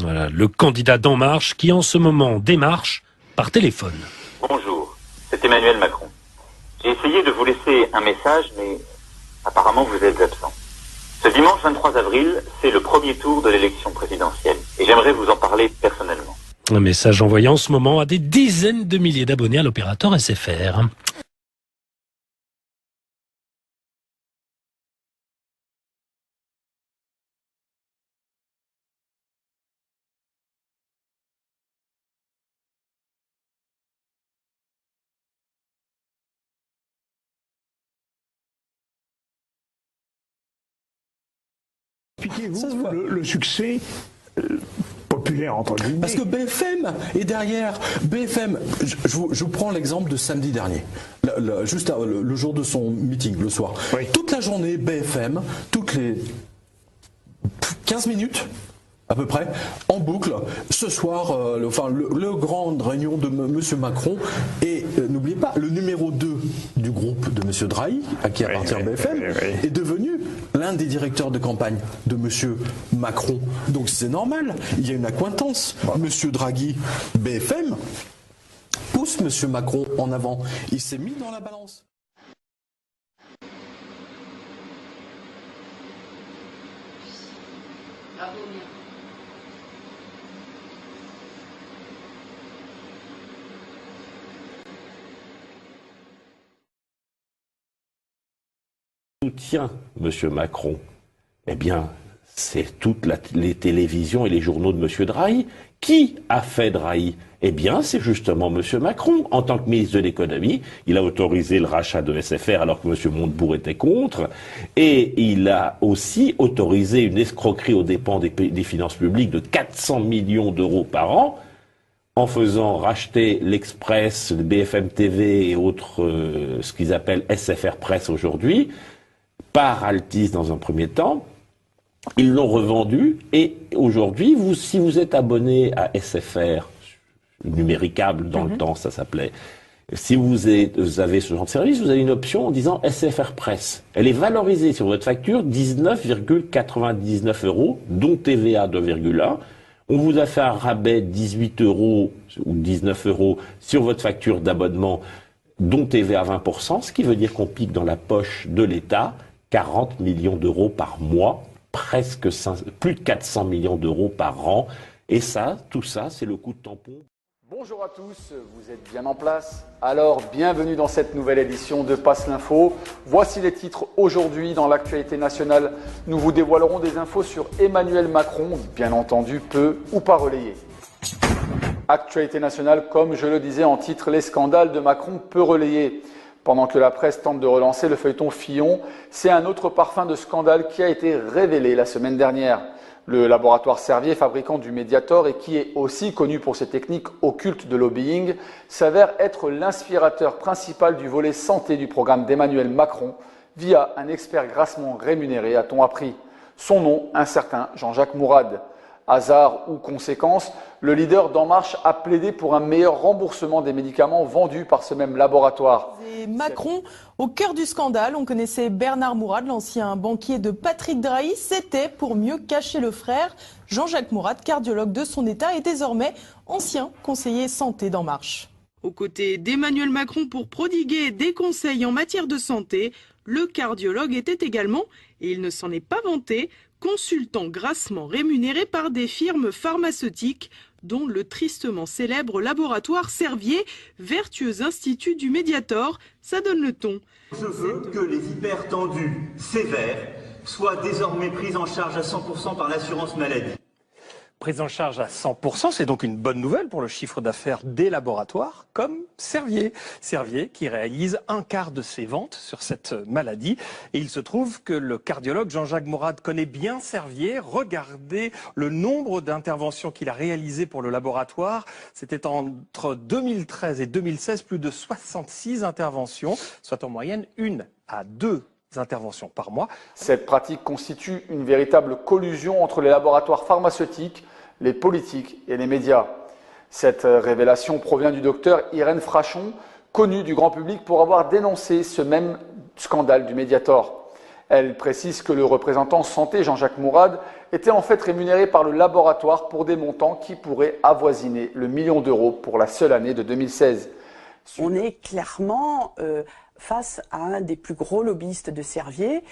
Voilà, le candidat d'En Marche qui en ce moment démarche par téléphone. Bonjour, c'est Emmanuel Macron. J'ai essayé de vous laisser un message, mais apparemment vous êtes absent. Ce dimanche 23 avril, c'est le premier tour de l'élection présidentielle. Et j'aimerais vous en parler personnellement. Un message envoyé en ce moment à des dizaines de milliers d'abonnés à l'opérateur SFR. Expliquez-vous le succès populaire, entre guillemets. Parce que BFM est derrière. BFM, je vous prends l'exemple de samedi dernier, juste le jour de son meeting, le soir. Oui. Toute la journée, BFM, toutes les 15 minutes, à peu près, en boucle. Ce soir, le grande réunion de M. Macron. Et n'oubliez pas, le numéro 2 du groupe de M. Drahi, à qui appartient BFM, est devenu l'un des directeurs de campagne de M. Macron. Donc c'est normal, il y a une accointance. M. Draghi, BFM, pousse M. Macron en avant. Il s'est mis dans la balance. Soutient M. Macron, eh bien, c'est toutes les télévisions et les journaux de M. Drahi. Qui a fait Drahi? Eh bien, c'est justement M. Macron. En tant que ministre de l'économie, il a autorisé le rachat de SFR alors que M. Montebourg était contre. Et il a aussi autorisé une escroquerie aux dépens des finances publiques de 400 millions d'euros par an, en faisant racheter l'Express, le BFM TV et autres, ce qu'ils appellent SFR Presse aujourd'hui, par Altice dans un premier temps. Ils l'ont revendu et aujourd'hui, si vous êtes abonné à SFR, numéricable dans le temps, ça s'appelait, si vous avez ce genre de service, vous avez une option en disant SFR Presse. Elle est valorisée sur votre facture 19,99 €, dont TVA 2,1. On vous a fait un rabais 18 € ou 19 € sur votre facture d'abonnement, dont TVA 20%, ce qui veut dire qu'on pique dans la poche de l'État 40 millions d'euros par mois, plus de 400 millions d'euros par an. Et ça, tout ça, c'est le coup de tampon. Bonjour à tous, vous êtes bien en place? Alors, bienvenue dans cette nouvelle édition de Passe l'Info. Voici les titres aujourd'hui dans l'actualité nationale. Nous vous dévoilerons des infos sur Emmanuel Macron, bien entendu peu ou pas relayés. Actualité nationale, comme je le disais en titre, les scandales de Macron peu relayés. Pendant que la presse tente de relancer le feuilleton Fillon, c'est un autre parfum de scandale qui a été révélé la semaine dernière. Le laboratoire Servier, fabricant du Mediator et qui est aussi connu pour ses techniques occultes de lobbying, s'avère être l'inspirateur principal du volet santé du programme d'Emmanuel Macron via un expert grassement rémunéré, a-t-on appris. Son nom, un certain Jean-Jacques Mourad. Hasard ou conséquence, le leader d'En Marche a plaidé pour un meilleur remboursement des médicaments vendus par ce même laboratoire. Et Macron, au cœur du scandale, on connaissait Bernard Mourad, l'ancien banquier de Patrick Drahi. C'était pour mieux cacher le frère. Jean-Jacques Mourad, cardiologue de son État, est désormais ancien conseiller santé d'En Marche. Aux côtés d'Emmanuel Macron pour prodiguer des conseils en matière de santé, le cardiologue était également, et il ne s'en est pas vanté, consultant grassement rémunéré par des firmes pharmaceutiques, dont le tristement célèbre laboratoire Servier, vertueux institut du Mediator. Ça donne le ton. Je veux que les hypertendus sévères soient désormais pris en charge à 100% par l'assurance maladie. Prise en charge à 100%, c'est donc une bonne nouvelle pour le chiffre d'affaires des laboratoires comme Servier. Servier qui réalise un quart de ses ventes sur cette maladie. Et il se trouve que le cardiologue Jean-Jacques Mourad connaît bien Servier. Regardez le nombre d'interventions qu'il a réalisées pour le laboratoire. C'était entre 2013 et 2016, plus de 66 interventions, soit en moyenne 1 à 2 interventions par mois. Cette pratique constitue une véritable collusion entre les laboratoires pharmaceutiques, les politiques et les médias. Cette révélation provient du docteur Irène Frachon, connue du grand public pour avoir dénoncé ce même scandale du Mediator. Elle précise que le représentant santé Jean-Jacques Mourad était en fait rémunéré par le laboratoire pour des montants qui pourraient avoisiner le million d'euros pour la seule année de 2016. On est clairement face à un des plus gros lobbyistes de Servier,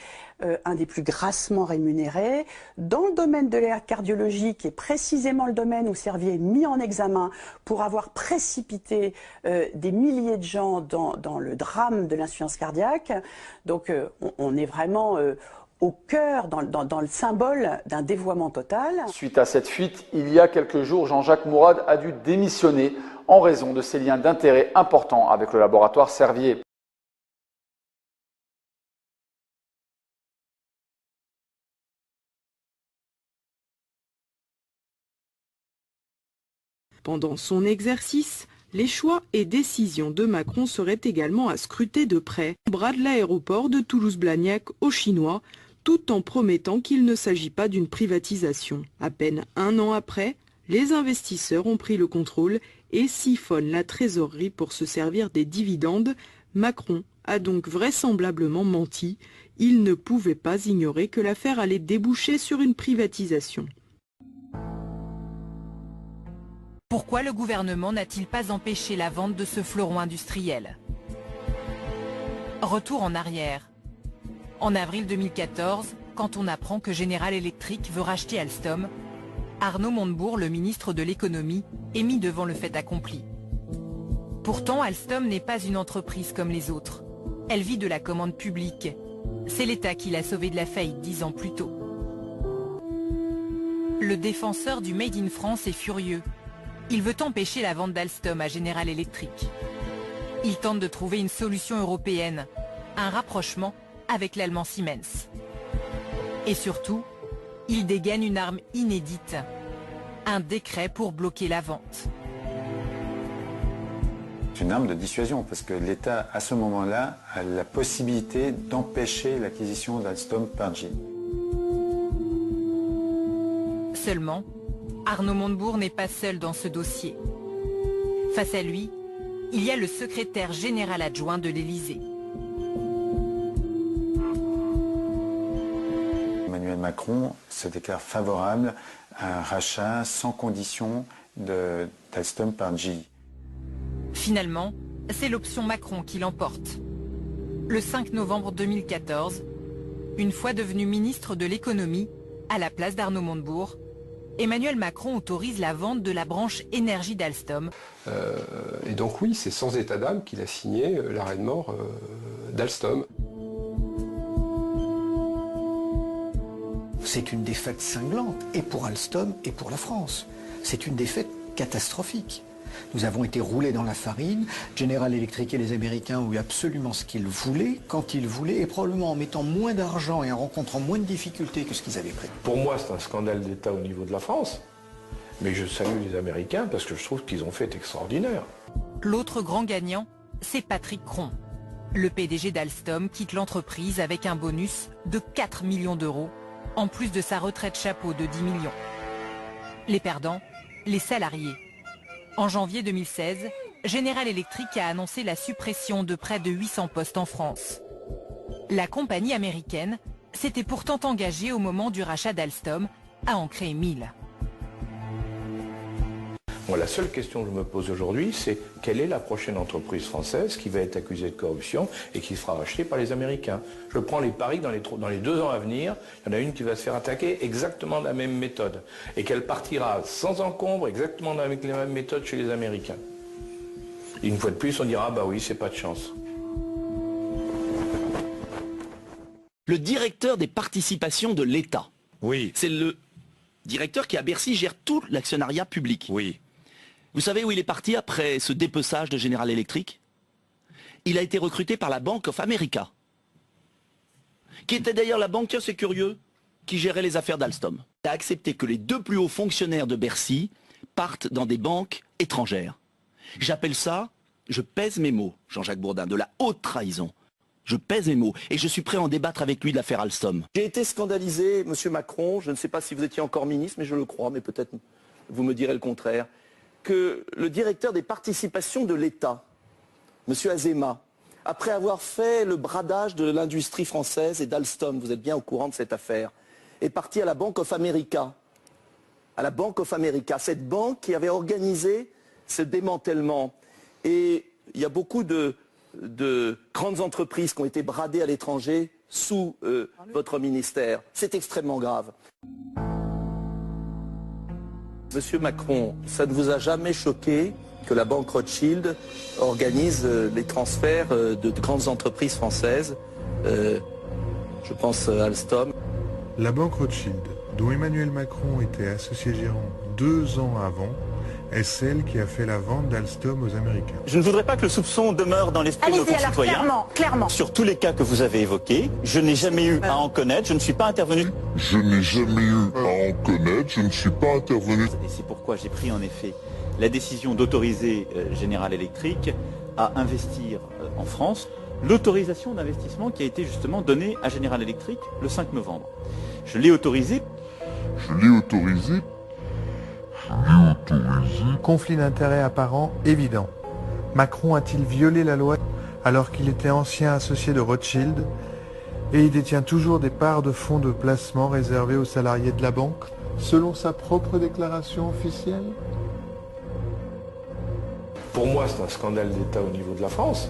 un des plus grassement rémunérés, dans le domaine de la cardiologie, qui est précisément le domaine où Servier est mis en examen pour avoir précipité des milliers de gens dans le drame de l'insuffisance cardiaque. Donc on est vraiment au cœur, dans le symbole d'un dévoiement total. Suite à cette fuite, il y a quelques jours, Jean-Jacques Mourad a dû démissionner en raison de ses liens d'intérêt importants avec le laboratoire Servier. Pendant son exercice, les choix et décisions de Macron seraient également à scruter de près. Bras de l'aéroport de Toulouse-Blagnac aux Chinois, tout en promettant qu'il ne s'agit pas d'une privatisation. À peine un an après, les investisseurs ont pris le contrôle et siphonnent la trésorerie pour se servir des dividendes. Macron a donc vraisemblablement menti. Il ne pouvait pas ignorer que l'affaire allait déboucher sur une privatisation. Pourquoi le gouvernement n'a-t-il pas empêché la vente de ce fleuron industriel? Retour en arrière. En avril 2014, quand on apprend que General Electric veut racheter Alstom, Arnaud Montebourg, le ministre de l'économie, est mis devant le fait accompli. Pourtant, Alstom n'est pas une entreprise comme les autres. Elle vit de la commande publique. C'est l'État qui l'a sauvée de la faillite 10 ans plus tôt. Le défenseur du Made in France est furieux. Il veut empêcher la vente d'Alstom à General Electric. Il tente de trouver une solution européenne, un rapprochement avec l'allemand Siemens. Et surtout, il dégaine une arme inédite, un décret pour bloquer la vente. C'est une arme de dissuasion parce que l'État, à ce moment-là, a la possibilité d'empêcher l'acquisition d'Alstom par GE. Seulement, Arnaud Montebourg n'est pas seul dans ce dossier. Face à lui, il y a le secrétaire général adjoint de l'Élysée. Emmanuel Macron se déclare favorable à un rachat sans condition d'Alstom par GE. Finalement, c'est l'option Macron qui l'emporte. Le 5 novembre 2014, une fois devenu ministre de l'économie, à la place d'Arnaud Montebourg, Emmanuel Macron autorise la vente de la branche énergie d'Alstom. Et donc oui, c'est sans état d'âme qu'il a signé l'arrêt de mort d'Alstom. C'est une défaite cinglante, et pour Alstom et pour la France. C'est une défaite catastrophique. Nous avons été roulés dans la farine. General Electric et les Américains ont eu absolument ce qu'ils voulaient, quand ils voulaient, et probablement en mettant moins d'argent et en rencontrant moins de difficultés que ce qu'ils avaient prévu. Pour moi, c'est un scandale d'État au niveau de la France. Mais je salue les Américains parce que je trouve qu'ils ont fait extraordinaire. L'autre grand gagnant, c'est Patrick Cron. Le PDG d'Alstom quitte l'entreprise avec un bonus de 4 millions d'euros, en plus de sa retraite chapeau de 10 millions. Les perdants, les salariés. En janvier 2016, General Electric a annoncé la suppression de près de 800 postes en France. La compagnie américaine s'était pourtant engagée au moment du rachat d'Alstom à en créer 1000. Moi, la seule question que je me pose aujourd'hui, c'est quelle est la prochaine entreprise française qui va être accusée de corruption et qui sera rachetée par les Américains. Je prends les paris que dans les 2 ans à venir, il y en a une qui va se faire attaquer exactement de la même méthode et qu'elle partira sans encombre exactement avec les mêmes méthodes chez les Américains. Et une fois de plus, on dira, bah oui, c'est pas de chance. Le directeur des participations de l'État. Oui. C'est le directeur qui à Bercy gère tout l'actionnariat public. Oui. Vous savez où il est parti après ce dépeçage de General Electric? Il a été recruté par la Bank of America, qui était d'ailleurs la banque, tiens c'est curieux, qui gérait les affaires d'Alstom. Il a accepté que les 2 plus hauts fonctionnaires de Bercy partent dans des banques étrangères. J'appelle ça, je pèse mes mots, Jean-Jacques Bourdin, de la haute trahison. Je pèse mes mots et je suis prêt à en débattre avec lui de l'affaire Alstom. J'ai été scandalisé, monsieur Macron, je ne sais pas si vous étiez encore ministre, mais je le crois, mais peut-être vous me direz le contraire, que le directeur des participations de l'État, monsieur Azéma, après avoir fait le bradage de l'industrie française et d'Alstom, vous êtes bien au courant de cette affaire, est parti à la Bank of America. À la Bank of America, cette banque qui avait organisé ce démantèlement. Et il y a beaucoup de grandes entreprises qui ont été bradées à l'étranger sous votre ministère. C'est extrêmement grave. Monsieur Macron, ça ne vous a jamais choqué que la banque Rothschild organise les transferts de grandes entreprises françaises, je pense à Alstom. La banque Rothschild, dont Emmanuel Macron était associé gérant 2 ans avant, est celle qui a fait la vente d'Alstom aux Américains. Je ne voudrais pas que le soupçon demeure dans l'esprit de nos concitoyens. Clairement. Sur tous les cas que vous avez évoqués, je n'ai jamais eu à en connaître, je ne suis pas intervenu. Je n'ai jamais eu à en connaître, je ne suis pas intervenu. Et c'est pourquoi j'ai pris en effet la décision d'autoriser General Electric à investir en France. L'autorisation d'investissement qui a été justement donnée à General Electric le 5 novembre. Je l'ai autorisé. Conflit d'intérêts apparent évident. Macron a-t-il violé la loi alors qu'il était ancien associé de Rothschild et il détient toujours des parts de fonds de placement réservés aux salariés de la banque, selon sa propre déclaration officielle? Pour moi, c'est un scandale d'État au niveau de la France.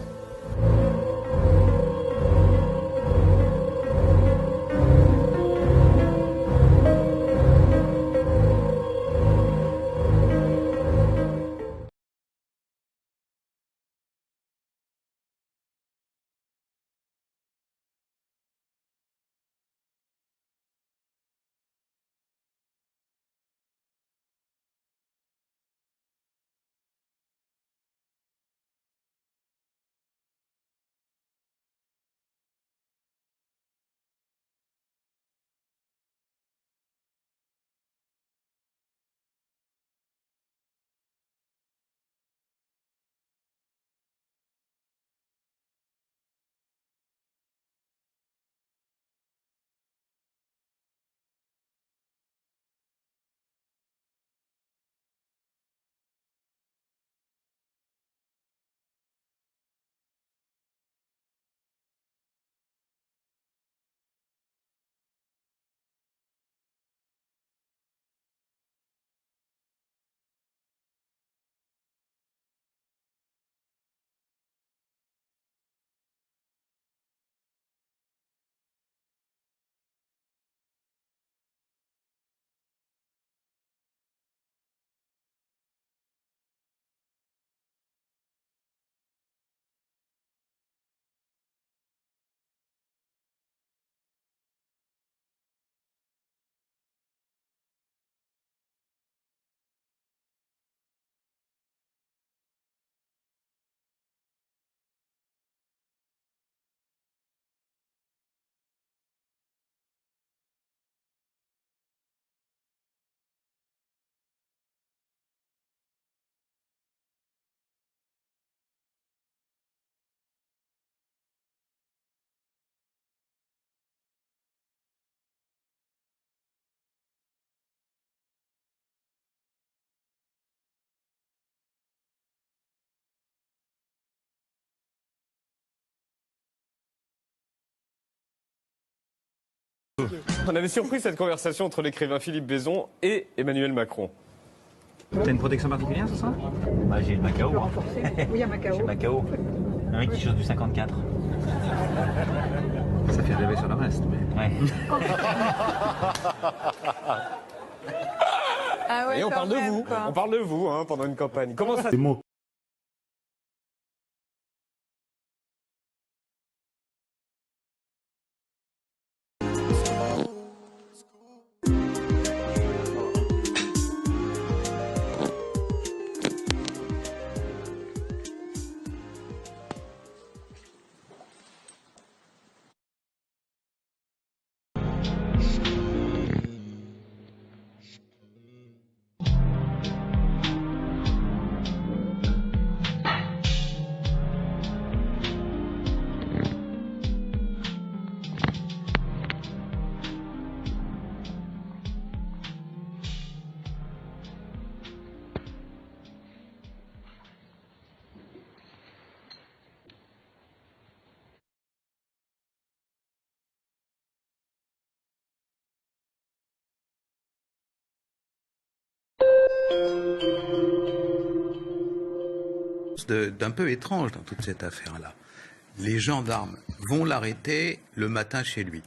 On avait surpris cette conversation entre l'écrivain Philippe Bézon et Emmanuel Macron. T'as une protection particulière ce soir? Bah, j'ai le Macao. Oui, à Macao. J'ai Macao. Un mec qui chose du 54. Ça fait rêver sur le reste, mais... Ouais. Ah ouais, et on quand parle de même, vous. quoi. On parle de vous pendant une campagne. Comment ça... d'un peu étrange dans toute cette affaire-là. Les gendarmes vont l'arrêter le matin chez lui,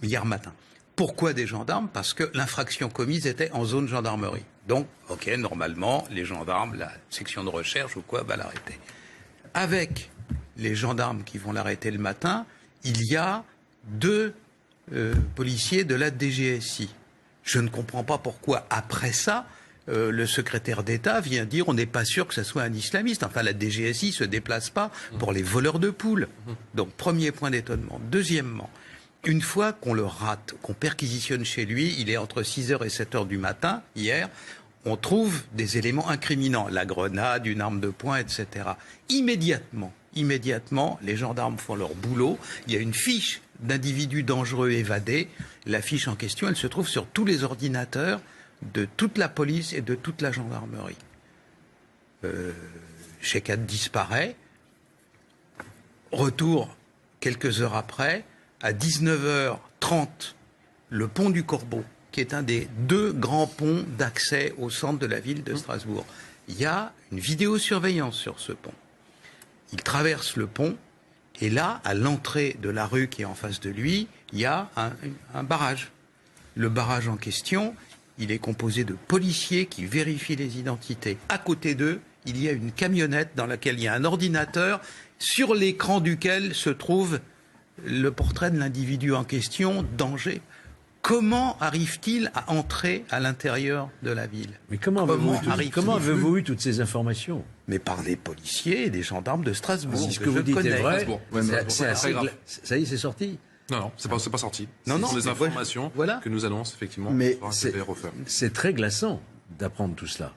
hier matin. Pourquoi des gendarmes? Parce que l'infraction commise était en zone gendarmerie. Donc, ok, normalement, les gendarmes, la section de recherche ou quoi, va l'arrêter. Avec les gendarmes qui vont l'arrêter le matin, il y a deux policiers de la DGSI. Je ne comprends pas pourquoi, après ça, le secrétaire d'État vient dire on n'est pas sûr que ce soit un islamiste. Enfin, la DGSI ne se déplace pas pour les voleurs de poules. Donc, premier point d'étonnement. Deuxièmement, une fois qu'on le rate, qu'on perquisitionne chez lui, il est entre 6h et 7h du matin, hier, on trouve des éléments incriminants, la grenade, une arme de poing, etc. Immédiatement, les gendarmes font leur boulot. Il y a une fiche d'individus dangereux évadés. La fiche en question, elle se trouve sur tous les ordinateurs de toute la police et de toute la gendarmerie. Shekhar disparaît. Retour quelques heures après, à 19h30, le pont du Corbeau, qui est un des 2 grands ponts d'accès au centre de la ville de Strasbourg. Il y a une vidéosurveillance sur ce pont. Il traverse le pont, et là, à l'entrée de la rue qui est en face de lui, il y a un barrage. Le barrage en question, il est composé de policiers qui vérifient les identités. À côté d'eux, il y a une camionnette dans laquelle il y a un ordinateur, sur l'écran duquel se trouve le portrait de l'individu en question, danger. Comment arrive-t-il à entrer à l'intérieur de la ville? Mais comment avez-vous eu toutes ces informations? Mais par des policiers et des gendarmes de Strasbourg. Si ce que vous dites est vrai, c'est assez grave. Ça y est, c'est sorti? Non, c'est pas sorti. Non, ce sont des informations que nous annonce effectivement. Mais c'est très glaçant d'apprendre tout cela.